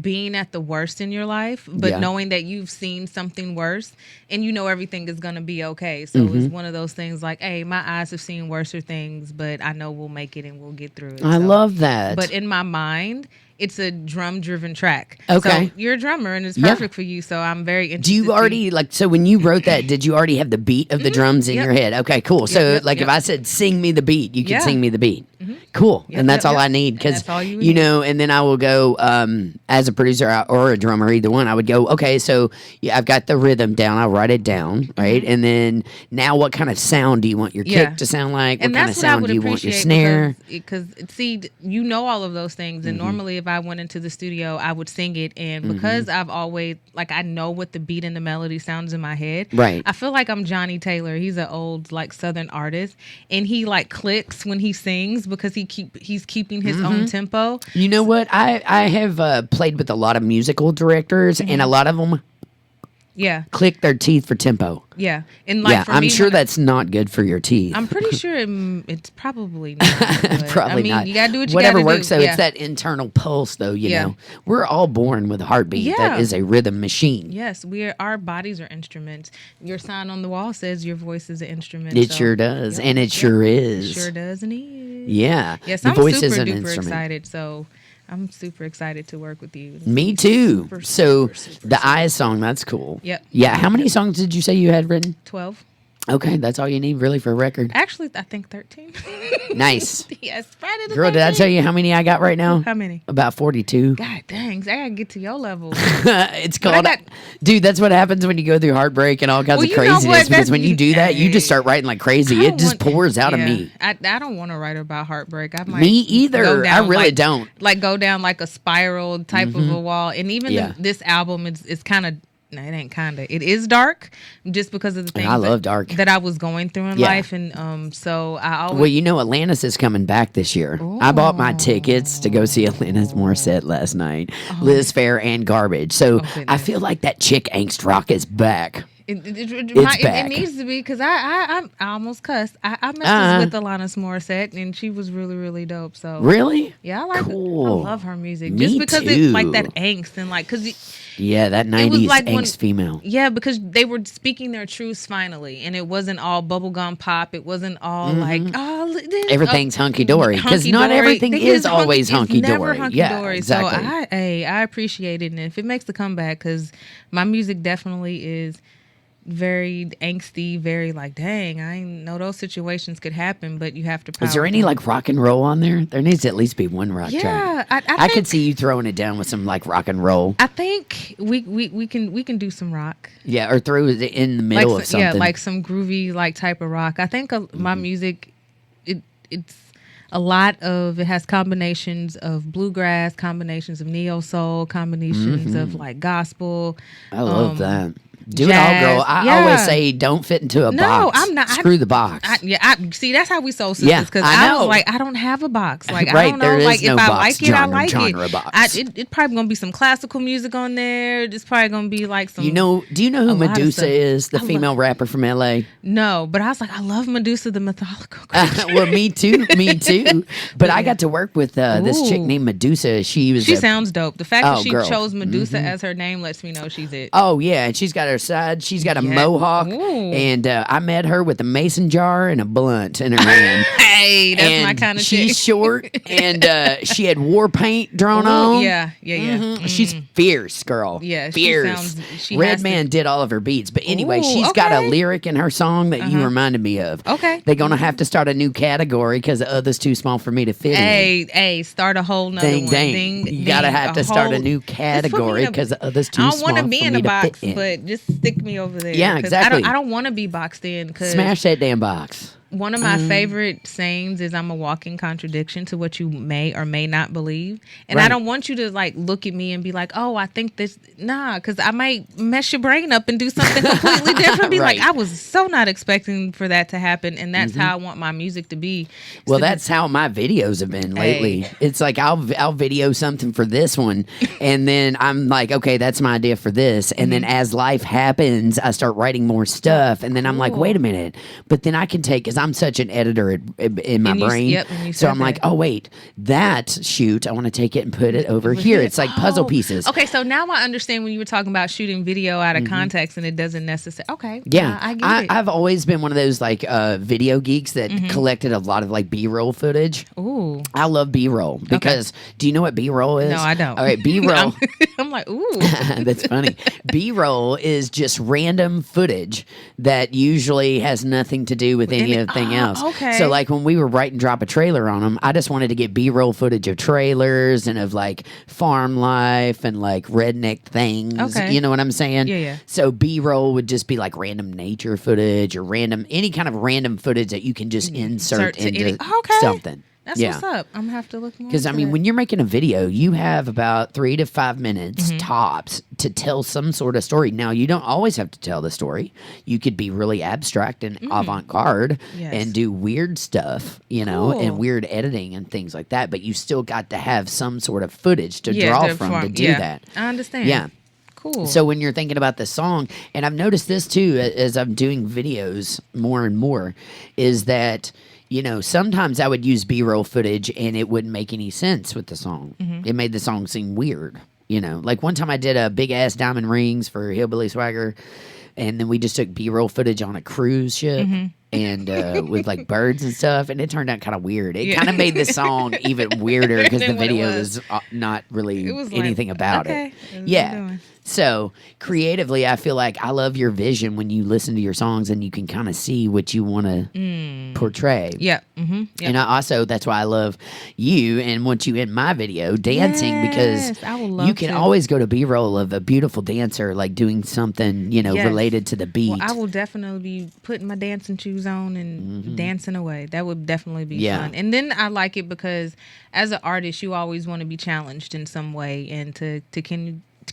being at the worst in your life, but Yeah. knowing that you've seen something worse and you know everything is going to be okay. So Mm-hmm. it's one of those things like, hey, my eyes have seen worser things, but I know we'll make it and we'll get through it. I So- love that. But in my mind, it's a drum-driven track. Okay. So you're a drummer, and it's Yeah. perfect for you. So I'm very interested. Do you already so when you wrote that, did you already have the beat of the drums in Yep. your head? Okay, cool. So yep, like if yep. I said sing me the beat, you can Yeah. sing me the beat. Cool. Yep, And that's yep, all yep. I need And because that's all you you need. know, and then I will go as a producer or a drummer, either one. I would go, okay, so yeah, I've got the rhythm down. I'll write it down, right? And then now, what kind of sound do you want your Yeah. kick to sound like? And what kind of that's what I sound would do you want your appreciate snare? because see, you know all of those things, Mm-hmm. and normally if I went into the studio, I would sing it, and because I've always like I know what the beat and the melody sounds in my head. Right. I feel like I'm Johnny Taylor. He's an old like Southern artist, and he like clicks when he sings because he's keeping his own tempo. You know what? I have played with a lot of musical directors, and a lot of them Yeah, click their teeth for tempo. yeah, and like Yeah, for I'm me, sure when that's not good for your teeth. I'm pretty sure it's probably not. But, Probably I mean, not. you gotta do what you Whatever gotta works, do. though. Yeah. It's that internal pulse, though. You Yeah. know, we're all born with a heartbeat. Yeah. That is a rhythm machine. Yes, our bodies are instruments. Your sign on the wall says your voice is an instrument. It so- sure does, Yep, and it yep. sure It is. sure does and is. Yeah. Yes, the I'm voice is super an duper instrument. excited. So I'm super excited to work with you. Me too. Super, So super the Eyes song, that's cool. Yep. Yeah. How many songs did you say you had written? 12. Okay, that's all you need really for a record. Actually, I think 13. Nice. Yes, Friday the Girl, did I 13th. tell you how many I got right now? How many? About 42. God dang, I gotta get to your level. It's But I called, got- dude. That's what happens when you go through heartbreak and all kinds Well, of you know what? craziness. Because That's- when you do that, you just Hey. start writing like crazy. I It don't just want- pours out of yeah, me. I don't want to write about heartbreak. I might Me either. go down I really like- don't. Like go down like a spiral type of a wall. And even Yeah. this album is kind of. No, it ain't kind of. It is dark, just because of the things I love dark. that I was going through in Yeah. life, and so I always. Well, you know, Atlantis is coming back this year. I bought my tickets to go see Atlantis Morissette last night. Liz Fair and Garbage. So I goodness. feel like that chick angst rock is back. back. It needs to be because I almost cussed. I messed with Alanis Morissette and she was really really dope. So Really? yeah, I like Cool. I love her music Me just because too. it's like that angst and like because Yeah, that 90s like angst female. yeah, because they were speaking their truths finally, and it wasn't all bubblegum pop. It wasn't all like Everything's hunky dory because not everything is always hunky dory. Never hunky dory. Exactly. So I appreciate it, and if it makes the comeback, because my music definitely is very angsty, very like, dang, I didn't know those situations could happen, but you have to power Is there any through. like rock and roll on there? There needs to at least be one rock track. Yeah, I could see you throwing it down with some like rock and roll. I think we can do some rock. Yeah, or throw it in the middle of something. Yeah, like some groovy like type of rock. I think my music, it's a lot of, it has combinations of bluegrass, combinations of neo soul, combinations of like gospel. I love that. Do jazz. it all, girl. I always say don't fit into a box. No, I'm not. Screw the box. See, that's how we soul sisters. Yeah, because I was know. like, I don't have a box. Like, Right, I don't know. there is Like, no if I box like it, I like genre it. box. It probably gonna be some classical music on there. It's probably gonna be like some. Do you know who Medusa is? The female rapper from LA. No, but I was like, I love Medusa, the mythological. Well, me too. But I got to work with this chick named Medusa. She sounds dope. The fact that she girl. chose Medusa as her name lets me know she's it. Oh yeah, and she's got her side. She's got a mohawk, and I met her with a mason jar and a blunt in her hand. Hey, that's my kind of chick. She's short, and she had war paint drawn on. Yeah. She's fierce, girl. Yeah, fierce. she Redman did all of her beats, but anyway, she's got a lyric in her song that you reminded me of. Okay, they're gonna have to start a new category because the other's too small for me to fit in. Hey, start a whole nother one. Ding. You gotta have to start a new category because the other's too small for me to fit in. I don't want to be in a box, but just stick me over there. Yeah, exactly. I don't want to be boxed in. Smash that damn box. One of my favorite sayings is I'm a walking contradiction to what you may or may not believe. And I don't want you to like look at me and be like, oh, I think this. Nah, because I might mess your brain up and do something completely different. Be like, I was so not expecting for that to happen. And that's how I want my music to be. Well, that's how my videos have been lately. It's like I'll video something for this one. And then I'm like, okay, that's my idea for this. And then as life happens, I start writing more stuff. And then I'm like, wait a minute. But then I can take, because I'm such an editor in my brain. So I'm like, oh, wait, that shoot, I want to take it and put it over here. It's like puzzle pieces. Okay, so now I understand when you were talking about shooting video out of context and it doesn't necessarily. Okay. Yeah. I get it. I've always been one of those like video geeks that collected a lot of like B-roll footage. Ooh. I love B-roll because do you know what B-roll is? No, I don't. All right, B-roll. I'm like, ooh. That's funny. B-roll is just random footage that usually has nothing to do with anything else. Okay. So like when we were writing Drop a Trailer on them, I just wanted to get B-roll footage of trailers and of like farm life and like redneck things. Okay. You know what I'm saying? Yeah. So B-roll would just be like random nature footage or any kind of random footage that you can just insert into something. That's what's up. I'm going to have to look more. Because, I mean, when you're making a video, you have about 3 to 5 minutes tops to tell some sort of story. Now, you don't always have to tell the story. You could be really abstract and avant-garde and do weird stuff, you know, and weird editing and things like that. But you still got to have some sort of footage to draw from to do that. I understand. Yeah. Cool. So when you're thinking about the song, and I've noticed this too as I'm doing videos more and more, is that, you know, sometimes I would use B-roll footage and it wouldn't make any sense with the song. It made the song seem weird, you know. Like one time I did a big ass diamond rings for Hillbilly Swagger, and then we just took B-roll footage on a cruise ship and with like birds and stuff, and it turned out kind of weird. It kind of made the song even weirder because the video was not really anything about it. Yeah. So creatively, I feel like I love your vision when you listen to your songs and you can kind of see what you want to portray. Yeah. Yep. And that's why I love you and want you in my video dancing because you can always go to B-roll of a beautiful dancer like doing something, you know, related to the beat. Well, I will definitely be putting my dancing shoes on and dancing away. That would definitely be fun. And then I like it because as an artist, you always want to be challenged in some way and to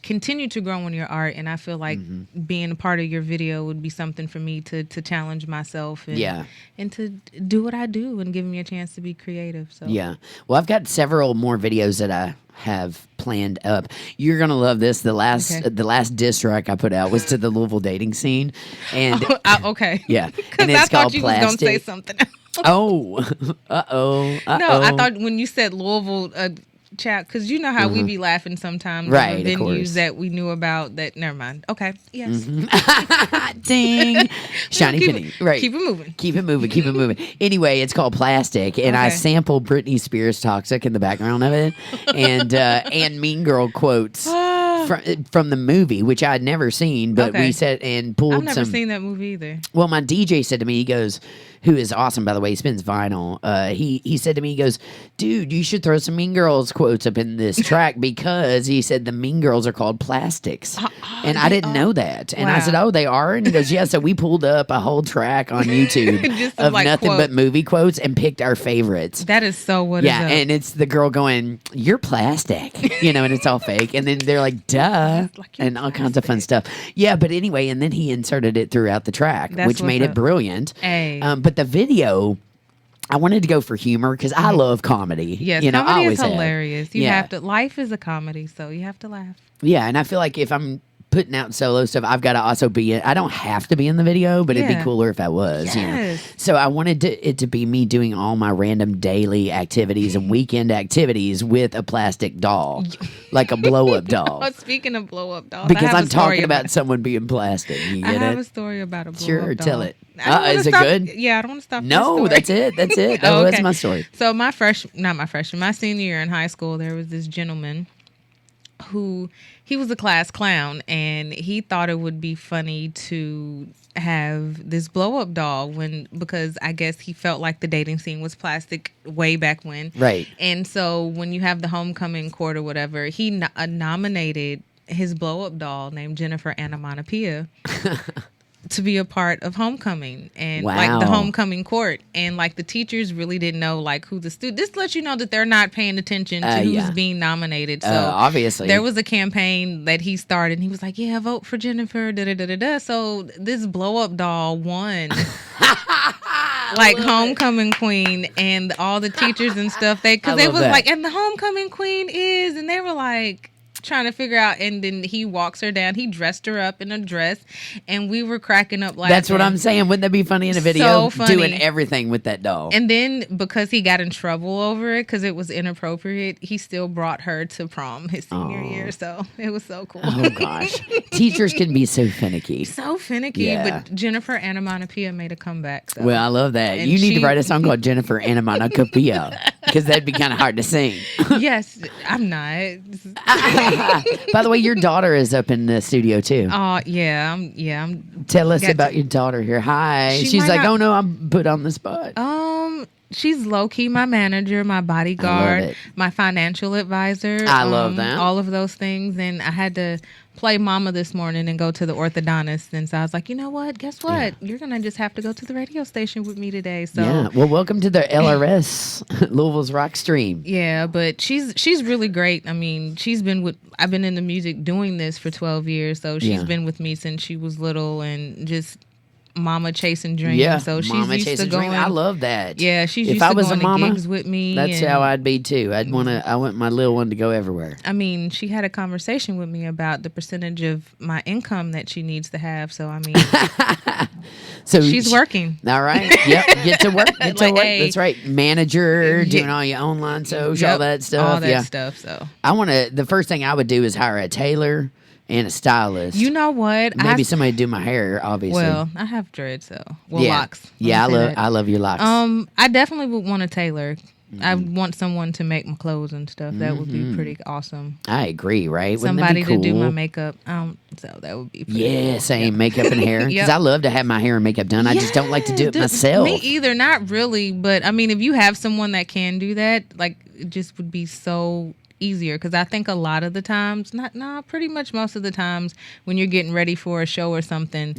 continue to grow in your art, and I feel like being a part of your video would be something for me to challenge myself and to do what I do and give me a chance to be creative. So well, I've got several more videos that I have planned up. You're gonna love this. The last diss track I put out was to the Louisville dating scene, and okay, yeah, because and it's I thought called you Plastic. was gonna say something else. Oh, no, I thought when you said Louisville. Chat, because you know how we be laughing sometimes right, over of course. venues that we knew about that. Never mind. Okay. Yes. Ding. Shiny penny. Right. Keep it moving. Keep it moving. Keep it moving. Anyway, it's called Plastic, and I sampled Britney Spears' "Toxic" in the background of it, and Mean Girl quotes from the movie, which I had never seen, but we said and pulled. I've never seen that movie either. Well, my DJ said to me, he goes, who is awesome, by the way, he spins vinyl. He said to me, he goes, dude, you should throw some Mean Girls quotes up in this track because he said the Mean Girls are called Plastics. And I didn't know that. And I said, oh, they are? And he goes, yeah. So we pulled up a whole track on YouTube of like nothing but movie quotes and picked our favorites. That is so what is up. Yeah, and it's the girl going, you're plastic, and it's all fake. And then they're like, duh, and all kinds of fun stuff. Yeah, but anyway, and then he inserted it throughout the track, which made it brilliant. Hey. But the video, I wanted to go for humor because I love comedy. Yes, I comedy always is hilarious. You have to. Life is a comedy, so you have to laugh. Yeah, and I feel like if I'm putting out solo stuff, I've got to also be in. I don't have to be in the video, but it'd be cooler if I was. Yes. So I wanted it to be me doing all my random daily activities and weekend activities with a plastic doll, like a blow up doll. Speaking of blow up dolls, because I'm talking about someone being plastic. You get I have a story about a blow up doll. Sure, tell it. Is it good? Yeah, I don't want to stop. No, that's it. That's it. That's my story. So my senior year in high school, there was this gentleman who he was a class clown, and he thought it would be funny to have this blow up doll because I guess he felt like the dating scene was plastic way back when. Right. And so when you have the homecoming court or whatever, he nominated his blow up doll named Jennifer Anamonopia to be a part of homecoming and like the homecoming court, and like the teachers really didn't know like who the student. This lets you know that they're not paying attention to who's being nominated. So obviously there was a campaign that he started, and he was like, "Yeah, vote for Jennifer." Da da da da da. So this blow up doll won. Like homecoming queen, and all the teachers and stuff. They was like, and the homecoming queen is, and they were like trying to figure out, and then he walks her down. He dressed her up in a dress, and we were cracking up laughing. That's what I'm saying. Wouldn't that be funny in a video? So funny. Doing everything with that doll. And then because he got in trouble over it because it was inappropriate, he still brought her to prom his senior year. So it was so cool. Oh gosh, teachers can be so finicky. So finicky, but Jennifer Anamonopia made a comeback. So. Well, I love that. And you need to write a song called Jennifer Anamonopia because that'd be kind of hard to sing. Yes, I'm not. By the way, your daughter is up in the studio too. Oh I'm Tell us about your daughter here. Hi. She's like, oh no, I'm put on the spot. She's low key my manager, my bodyguard, my financial advisor. I love that. All of those things. And I had to play mama this morning and go to the orthodontist. And so I was like, you know what? Guess what? Yeah. You're going to just have to go to the radio station with me today. So yeah. Well, welcome to the LRS, Louisville's Rock Stream. Yeah, but she's really great. I mean, I've been in the music doing this for 12 years. So she's been with me since she was little, and just mama chasing dreams. Yeah, so she's used to going. I love that. Yeah, she's used to going to gigs with me. That's how I'd be too. I want my little one to go everywhere. I mean, she had a conversation with me about the percentage of my income that she needs to have. So I mean, so she's working. All right. Yep. Get to work. Get to work. That's right. Manager, doing all your online social, all that stuff. All that stuff. So the first thing I would do is hire a tailor and a stylist. You know what? Maybe somebody do my hair, obviously. Well, I have dreads, so locks. Yeah, I love your locks. I definitely would want a tailor. I want someone to make my clothes and stuff. That would be pretty awesome. I agree, right? Somebody to do my makeup. So that would be pretty cool. Same makeup and hair. Because I love to have my hair and makeup done. I just don't like to do it myself. Me either. Not really. But I mean, if you have someone that can do that, like, it just would be so easier, because I think a lot of the times, pretty much most of the times when you're getting ready for a show or something,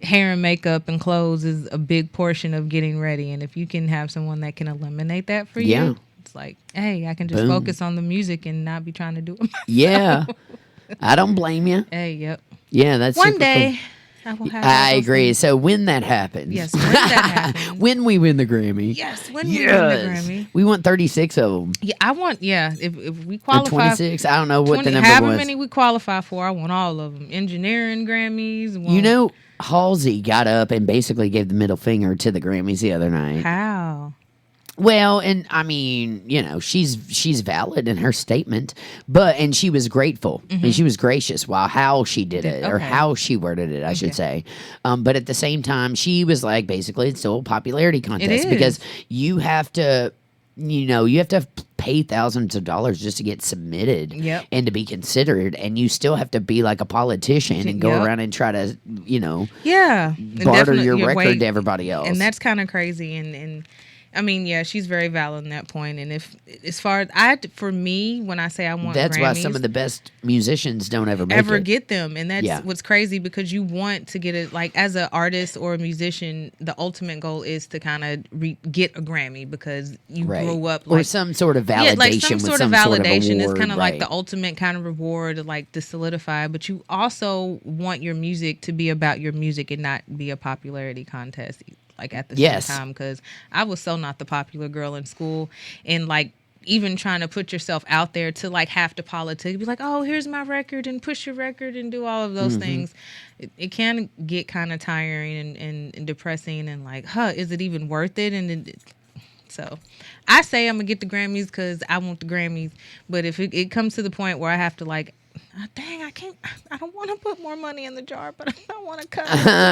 hair and makeup and clothes is a big portion of getting ready. And if you can have someone that can eliminate that for you, it's like, hey, I can just focus on the music and not be trying to do it myself. Yeah, I don't blame you. Hey, yep. Yeah, that's one day. Cool. I will have I all those agree. things. So when that happens, Yes, when that happens. when we win the Grammy, Yes, when we win the Grammy. we want 36 of them. Yeah, I want. Yeah, if we Or qualify, 26. I don't know what the number however was. many we qualify for, I want all of them. Engineering Grammys. You know, Halsey got up and basically gave the middle finger to the Grammys the other night. How? Well, and I mean, you know, she's valid in her statement, and she was grateful and she was gracious while how she did it or Okay. how she worded it, I should say. But at the same time, she was like, basically, it's still a popularity contest is. because you have to, pay thousands of dollars just to get submitted Yep. and to be considered, and you still have to be like a politician and go Yep. around and try to, Yeah, barter your record to everybody else. and that's kind of crazy. And I mean, yeah, she's very valid in that point. And if as far as for me, when I say I want, that's Grammys, why some of the best musicians don't ever make it. get them, and that's Yeah. what's crazy because you want to get it. Like as an artist or a musician, the ultimate goal is to kind of get a Grammy because you grew up or like some sort of validation. yeah, like some with sort some of validation is award, kind of like right. the ultimate kind of reward, like to solidify. But you also want your music to be about your music and not be a popularity contest. Like at the Yes. same time, because I was so not the popular girl in school, and like even trying to put yourself out there to like have to politic, be like, oh, here's my record and push your record and do all of those things. It can get kind of tiring and depressing and like, is it even worth it? So I say I'm gonna get the Grammys because I want the Grammys, but if it comes to the point where I have to like, dang, I don't want to put more money in the jar, but I want to cut.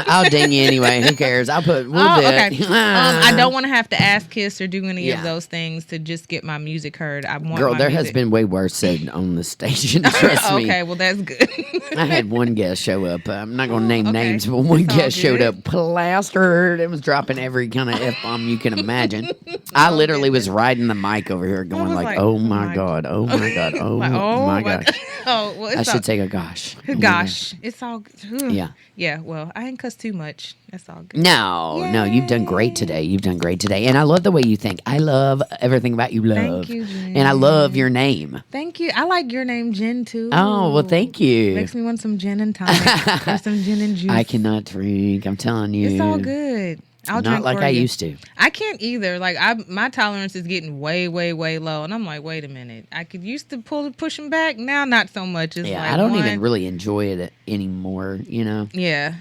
I'll ding you anyway. Who cares? We'll do okay. it. I don't want to have to ask Kiss or do any Yeah. of those things to just get my music heard. I want Girl, my there music. has been way worse said on the station. Trust me. Okay, well that's good. I had one guest show up. I'm not going to name okay. names, but one It's all guest showed good. up plastered and was dropping every kind of F-bomb you can imagine. I literally was riding the mic over here going was like, like, oh my God, oh my God, oh Like, my God. Oh, well, I it's should all, take a gosh. gosh, it's all good. Yeah. Yeah, well, I ain't cuss too much. That's all good. No, you've done great today. You've done great today. And I love the way you think. I love everything about you, love. Thank you, Jen. And I love your name. Thank you. I like your name, Jen, too. Oh, well, thank you. Makes me want some gin and tonic or some gin and juice. I cannot drink. I'm telling you. It's all good. I'll Not drink like for I you. used to. I can't either. Like my tolerance is getting way, way, way low, and I'm like, wait a minute. I could used to push them back. Now, not so much. It's Yeah, like I don't one- even really enjoy it anymore, Yeah,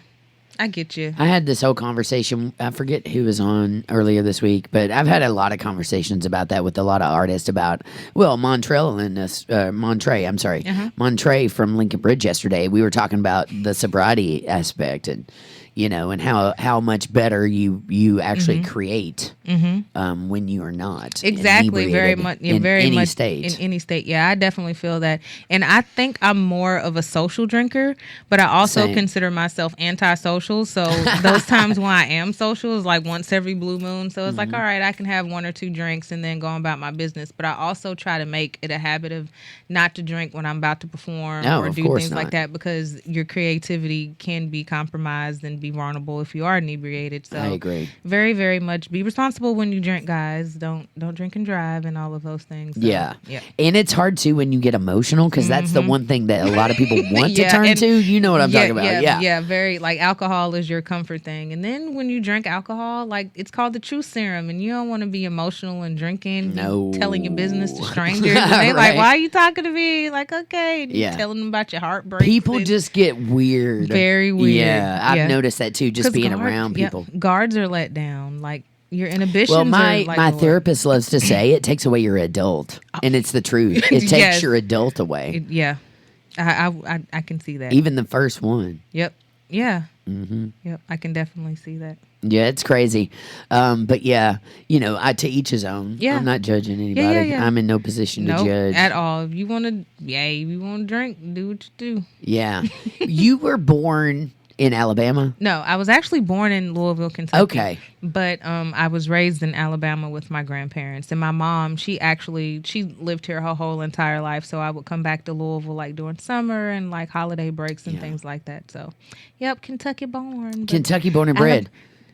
I get you. I had this whole conversation. I forget who was on earlier this week, but I've had a lot of conversations about that with a lot of artists about, Montrell and Montre, I'm sorry, Montre from Lincoln Bridge yesterday. We were talking about the sobriety aspect and, and how much better you actually create when you are not Exactly, very inebriated much. in very any much state. in any state. Yeah, I definitely feel that, and I think I'm more of a social drinker, but I also Same. consider myself antisocial. So those times when I am social is like once every blue moon. So it's like, all right, I can have one or two drinks and then go on about my business. But I also try to make it a habit of not to drink when I'm about to perform No, or of do course things not. like that because your creativity can be compromised and be vulnerable if you are inebriated. So I agree. very, very much be responsible when you drink, guys. Don't drink and drive and all of those things. So, Yeah. yeah. And it's hard too when you get emotional because that's the one thing that a lot of people want to Yeah, turn and- to. You know what I'm talking about. Yeah. Very like alcohol is your comfort thing. And then when you drink alcohol, like it's called the truth serum, and you don't want to be emotional and drinking, No. and telling your business to strangers. And they like, Right. why are you talking to me? Like, okay, and you Yeah. telling them about your heartbreak. People just get weird. Very weird. Yeah. I've Yeah. noticed that too, just 'Cause being guard- around yeah, people. guards are let down. Like your inhibitions. Well, are my like my lower. therapist loves to say it takes away your adult, and it's the truth. It takes Yes. your adult away. Yeah, I can see that. Even the first one. Yep. Yeah. Mm-hmm. Yep. I can definitely see that. Yeah, it's crazy. But yeah, to each his own. Yeah. I'm not judging anybody. yeah. I'm in no position to Nope, judge. at all. If you want to, if you want to drink, do what you do. Yeah. You were born in Alabama? No, I was actually born in Louisville, Kentucky. Okay. But I was raised in Alabama with my grandparents. And my mom, she lived here her whole entire life. So I would come back to Louisville like during summer and like holiday breaks and things like that. So, yep, Kentucky born. but- Kentucky born and bred.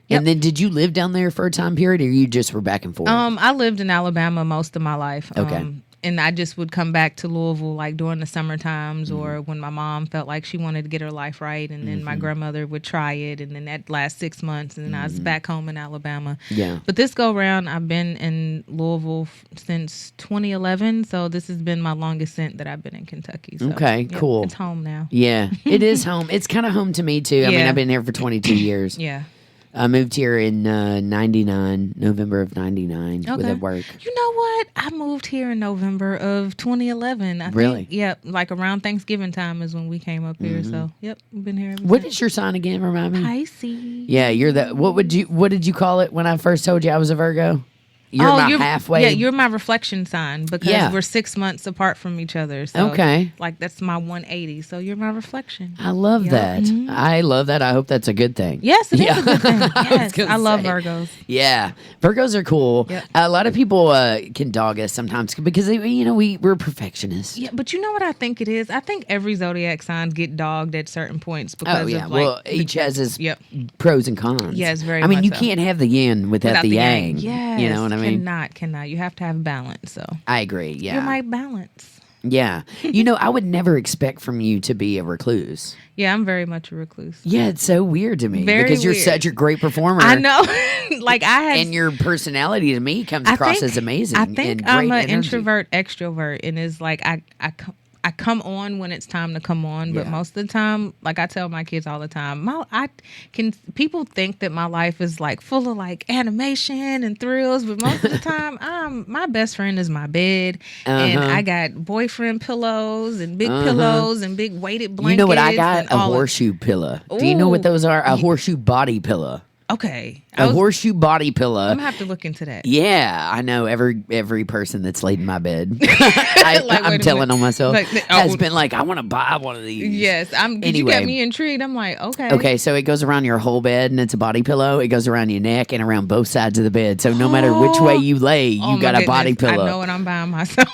Yep. And then did you live down there for a time period or you just were back and forth? I lived in Alabama most of my life. Okay. and I just would come back to Louisville like during the summer times or when my mom felt like she wanted to get her life right, and then my grandmother would try it, and then that last 6 months, and then I was back home in Alabama. Yeah. But this go round, I've been in Louisville since 2011, so this has been my longest stint that I've been in Kentucky. So, Okay, cool. It's home now. Yeah, it is home. It's kind of home to me too. I mean, I've been here for 22 years. Yeah. I moved here in 99, November of 99 with at work. You know what? I moved here in November of 2011. I Really? think, yep. Like around Thanksgiving time is when we came up here. So, yep, we've been here. What is your sign again? Remind me. Pisces. Yeah, you're the. What did you call it when I first told you I was a Virgo? You're my halfway. Yeah, you're my reflection sign because we're 6 months apart from each other. So, okay. Like that's my 180. So you're my reflection. I love that. Mm-hmm. I love that. I hope that's a good thing. Yes, it is a good thing. Yes, I love say. Virgos. Yeah, Virgos are cool. Yep. A lot of people can dog us sometimes because we're perfectionists. Yeah, but you know what I think it is? I think every zodiac sign get dogged at certain points because of well, each has his pros and cons. Yes, very I mean, much you so. can't have the yin without the yang. Yes, you know what I mean? Cannot. You have to have balance. So I agree. Yeah, you're my balance. Yeah, I would never expect from you to be a recluse. Yeah, I'm very much a recluse. Yeah, it's so weird to me because you're weird. such a great performer. I know. Like and your personality to me comes across as amazing. I think and I'm great an energy. introvert extrovert, and it's like I come on when it's time to come on, but most of the time, like I tell my kids all the time, people think that my life is like full of like animation and thrills, but most of the time, my best friend is my bed, and I got boyfriend pillows and big pillows and big weighted blankets. You know what I got? A horseshoe pillow. Do you know what those are? A horseshoe body pillow. Okay. A horseshoe body pillow. I'm going to have to look into that. Yeah, I know every person that's laid in my bed. I'm telling on myself. Has been like, I want to buy one of these. Yes. You got me intrigued. I'm like, okay. Okay, so it goes around your whole bed and it's a body pillow. It goes around your neck and around both sides of the bed. So no matter which way you lay, you got a body pillow. I know what I'm buying myself.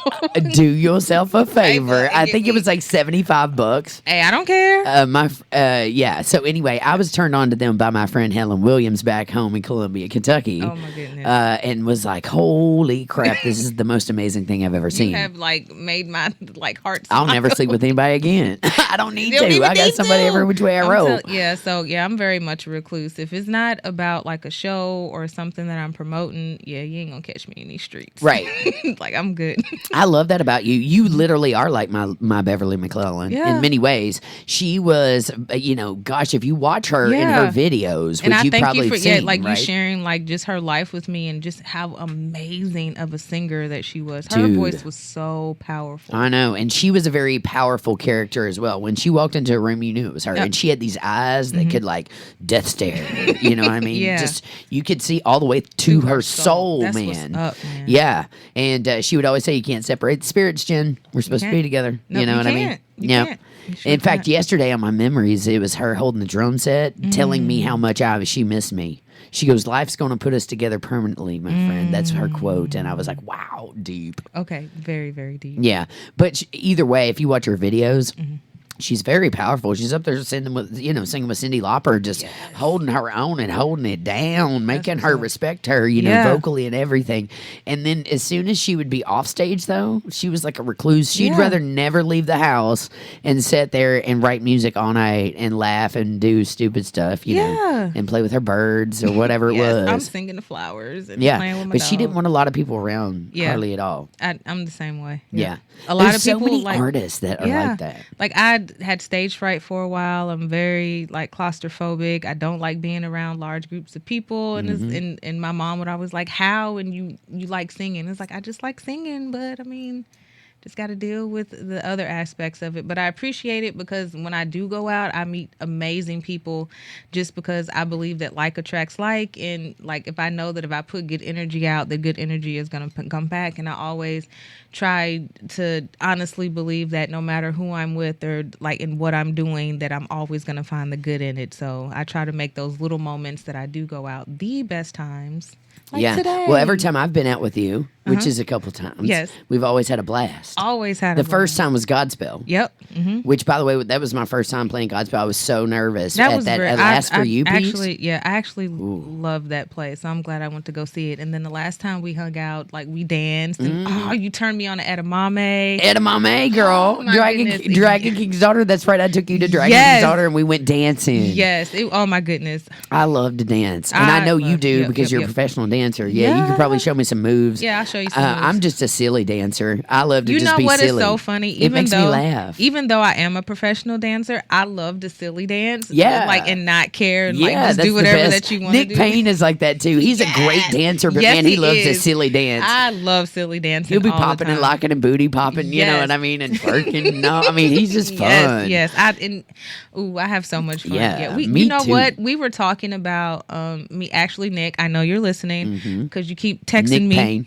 Do yourself a favor. I think it was like $75. Hey, I don't care. Yeah. So anyway, I was turned on to them by my friend Helen Williams back home in Columbia, Kentucky. Oh my goodness. And was like, holy crap, this is the most amazing thing I've ever seen. You have like made my like heart I'll never sleep with anybody again. I don't need to. I got somebody every which way I roll. I'm very much a recluse. If it's not about like a show or something that I'm promoting, you ain't gonna catch me in these streets. Right. Like I'm good. I love that about you. You literally are like my Beverly McClellan in many ways. She was, gosh, if you watch her in her videos, and which you probably you for seen, right? You sharing like just her life with me and just how amazing of a singer that she was. Her voice was so powerful. I know, and she was a very powerful character as well. When she walked into a room, you knew it was her, and she had these eyes that could like death stare. You know what I mean? Just you could see all the way to her soul, That's man. What's up, man. Yeah, and she would always say, "You can't separate the spirits, Jen. We're supposed to be together." No, you know what I mean? Yeah. In fact, yesterday on my memories, it was her holding the drum set, telling me how much she missed me. She goes, "Life's going to put us together permanently, my friend." That's her quote, and I was like, "Wow, deep." Okay, very, very deep. Yeah, but either way, if you watch her videos. She's very powerful. She's up there singing with Cyndi Lauper, just holding her own and holding it down, making her respect her, vocally and everything. And then as soon as she would be off stage, though, she was like a recluse. She'd rather never leave the house and sit there and write music all night and laugh and do stupid stuff, you know, and play with her birds or whatever it was. I'm singing the flowers and playing with my but she dog. didn't want a lot of people around hardly at all. I'm the same way. Yeah. A lot There's of people so many like artists that are like that. Like I had stage fright for a while. I'm very like claustrophobic. I don't like being around large groups of people. And and my mom would always like, how? And you like singing? It's like, I just like singing, but I mean, just got to deal with the other aspects of it. But I appreciate it because when I do go out, I meet amazing people just because I believe that like attracts like. And like if I know that if I put good energy out, the good energy is going to come back. And I always try to honestly believe that no matter who I'm with or like in what I'm doing, that I'm always going to find the good in it. So I try to make those little moments that I do go out the best times. Like today. Well, every time I've been out with you, which is a couple times, Yes. we've always had a blast. Always had The first time was Godspell. Yep. Which, by the way, that was my first time playing Godspell. I was so nervous That at was that great. last For You piece. I actually love that play. So I'm glad I went to go see it. And then the last time we hung out, like we danced. And you turned me on to Edamame. Edamame, girl. Oh, my goodness. Dragon King's Daughter. That's right. I took you to Dragon King's Daughter and we went dancing. Yes. Oh, my goodness. I love to dance. And I know you do because you're a professional dancer. Yeah, you could probably show me some moves. Yeah, I'll show you some moves. I'm just a silly dancer. I love to just be silly. You know what is so funny? It makes me laugh. Even though I am a professional dancer, I love to silly dance. Yeah. Like, and not care and like just do whatever that you want to do. Nick Payne is like that too. He's a great dancer, but man, he loves a silly dance. I love silly dancing. He'll be popping and locking and booty popping, you know what I mean? And twerking. No, I mean, he's just fun. Yes. I have so much fun. Yeah, me you know too. What? We were talking about me. Actually, Nick, I know you're listening because you keep texting me.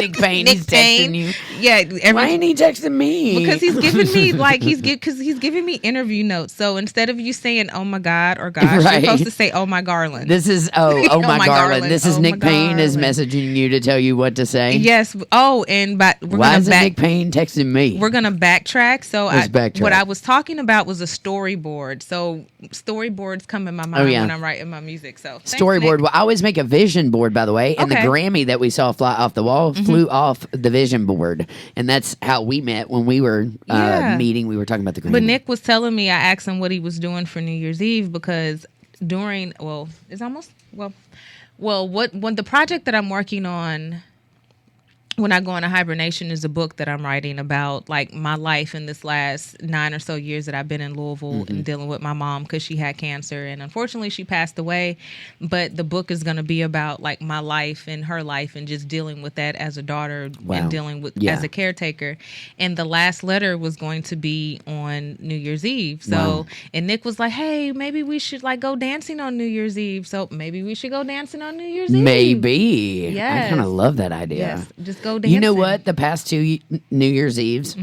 Nick Payne, he's texting you. Yeah. Why ain't he texting me? Because he's giving me he's giving me interview notes. So instead of you saying "Oh my God" or "Gosh," you're supposed to say "Oh my Garland." This is oh my Garland. This is Nick Payne is messaging you to tell you what to say. Yes. Oh, and why is Nick Payne texting me? We're gonna backtrack. So backtrack. What I was talking about was a storyboard. So storyboards come in my mind when I'm writing my music. So storyboard. Well, I always make a vision board, by the way. And the Grammy that we saw fly off the wall flew off the vision board, and that's how we met when we were meeting. We were talking about the Grammy. But Nick was telling me, I asked him what he was doing for New Year's Eve because when the project that I'm working on when I go into hibernation is a book that I'm writing about like my life in this last 9 or so years that I've been in Louisville and dealing with my mom because she had cancer and unfortunately she passed away. But the book is going to be about like my life and her life and just dealing with that as a daughter and dealing with as a caretaker. And the last letter was going to be on New Year's Eve. So and Nick was like, hey, maybe we should like go dancing on New Year's Eve. So maybe we should go dancing on New Year's Eve. Maybe. Yes. I kind of love that idea. Yes. Just go dancing. You know what? The past 2 New Year's Eves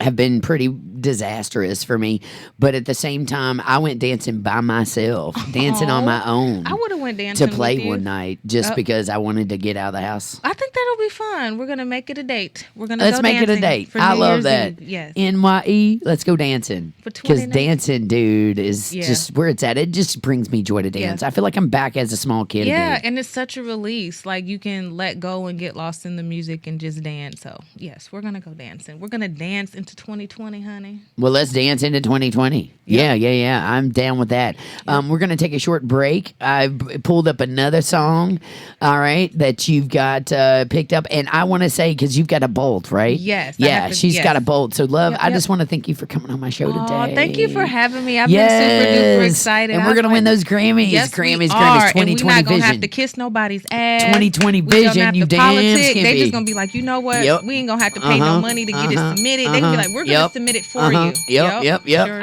have been pretty disastrous for me, but at the same time I went dancing by myself, dancing on my own. I would have went dancing to play with you. one night just because I wanted to get out of the house. I think that'll be fun. We're gonna make it a date. Let's make it a date. I love that. Yes. NYE, let's go dancing. Because dancing, dude, is just where it's at. It just brings me joy to dance. I feel like I'm back as a small kid again. And it's such a release. Like you can let go and get lost in the music and just dance. So yes, we're gonna go dancing. We're gonna dance into 2020, honey. Well, let's dance into 2020. Yeah. I'm down with that. We're going to take a short break. I've pulled up another song, all right, that you've got picked up. And I want to say, because you've got a bolt, right? Yes. Yeah, she's got a bolt. So, love, I just want to thank you for coming on my show today. Thank you for having me. I've been super duper excited. And we're going to win those Grammys. Yes, Grammys 2020 and we're not vision. Gonna have to kiss nobody's ass. 2020 vision, you damn skimpy. They just going to be like, you know what? We ain't going to have to pay no money to get it submitted. They can be like, we're going to submit it for you. Yep. Sure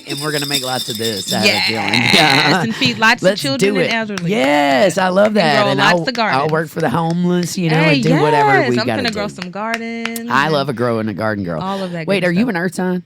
And we're gonna make lots of this. Yes, and feed lots of children and elderly. Yes, I love that. And I'll work for the homeless, and do whatever we got to do. I'm gonna grow some gardens. I love a growing a garden girl. All of that. Wait, are you an earth sign?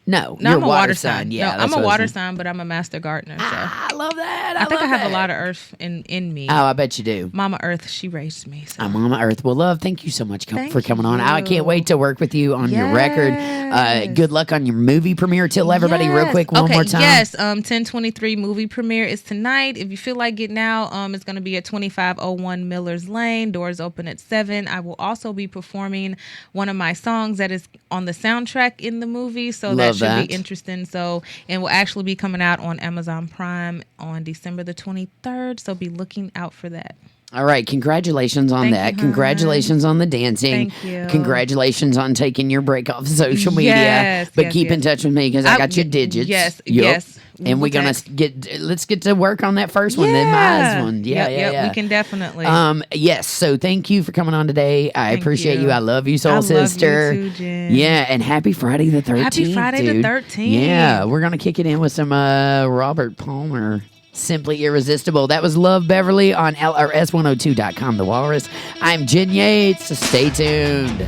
No, you're I'm a water sign. Yeah, I'm a water sign, but I'm a master gardener. So. I love that. I think I have a lot of earth in me. Oh, I bet you do. Mama Earth, she raised me. So. I'm Mama Earth. Well, love, thank you so much for coming on. I can't wait to work with you on your record. Good luck on your movie premiere. Tell everybody real quick one more time. Yes, 10/23 movie premiere is tonight. If you feel like getting out, it's going to be at 2501 Millers Lane. Doors open at 7. I will also be performing one of my songs that is on the soundtrack in the movie, so that should be interesting. So, and will actually be coming out on Amazon Prime on December the 23rd. So be looking out for that. All right. Congratulations on that. Congratulations on the dancing. Thank you. Congratulations on taking your break off social media. But keep in touch with me because I got your digits. Yes. And we're gonna let's get to work on that first one, then my one. Yeah. We can definitely. Yes. So thank you for coming on today. I appreciate you. I love you, soul sister. Love you too, Jen. Yeah, and happy Friday the 13th. Happy Friday the 13th. Yeah, we're gonna kick it in with some Robert Palmer. Simply Irresistible. That was Love Beverly on LRS102.com, The Walrus. I'm Jen Yates. So stay tuned.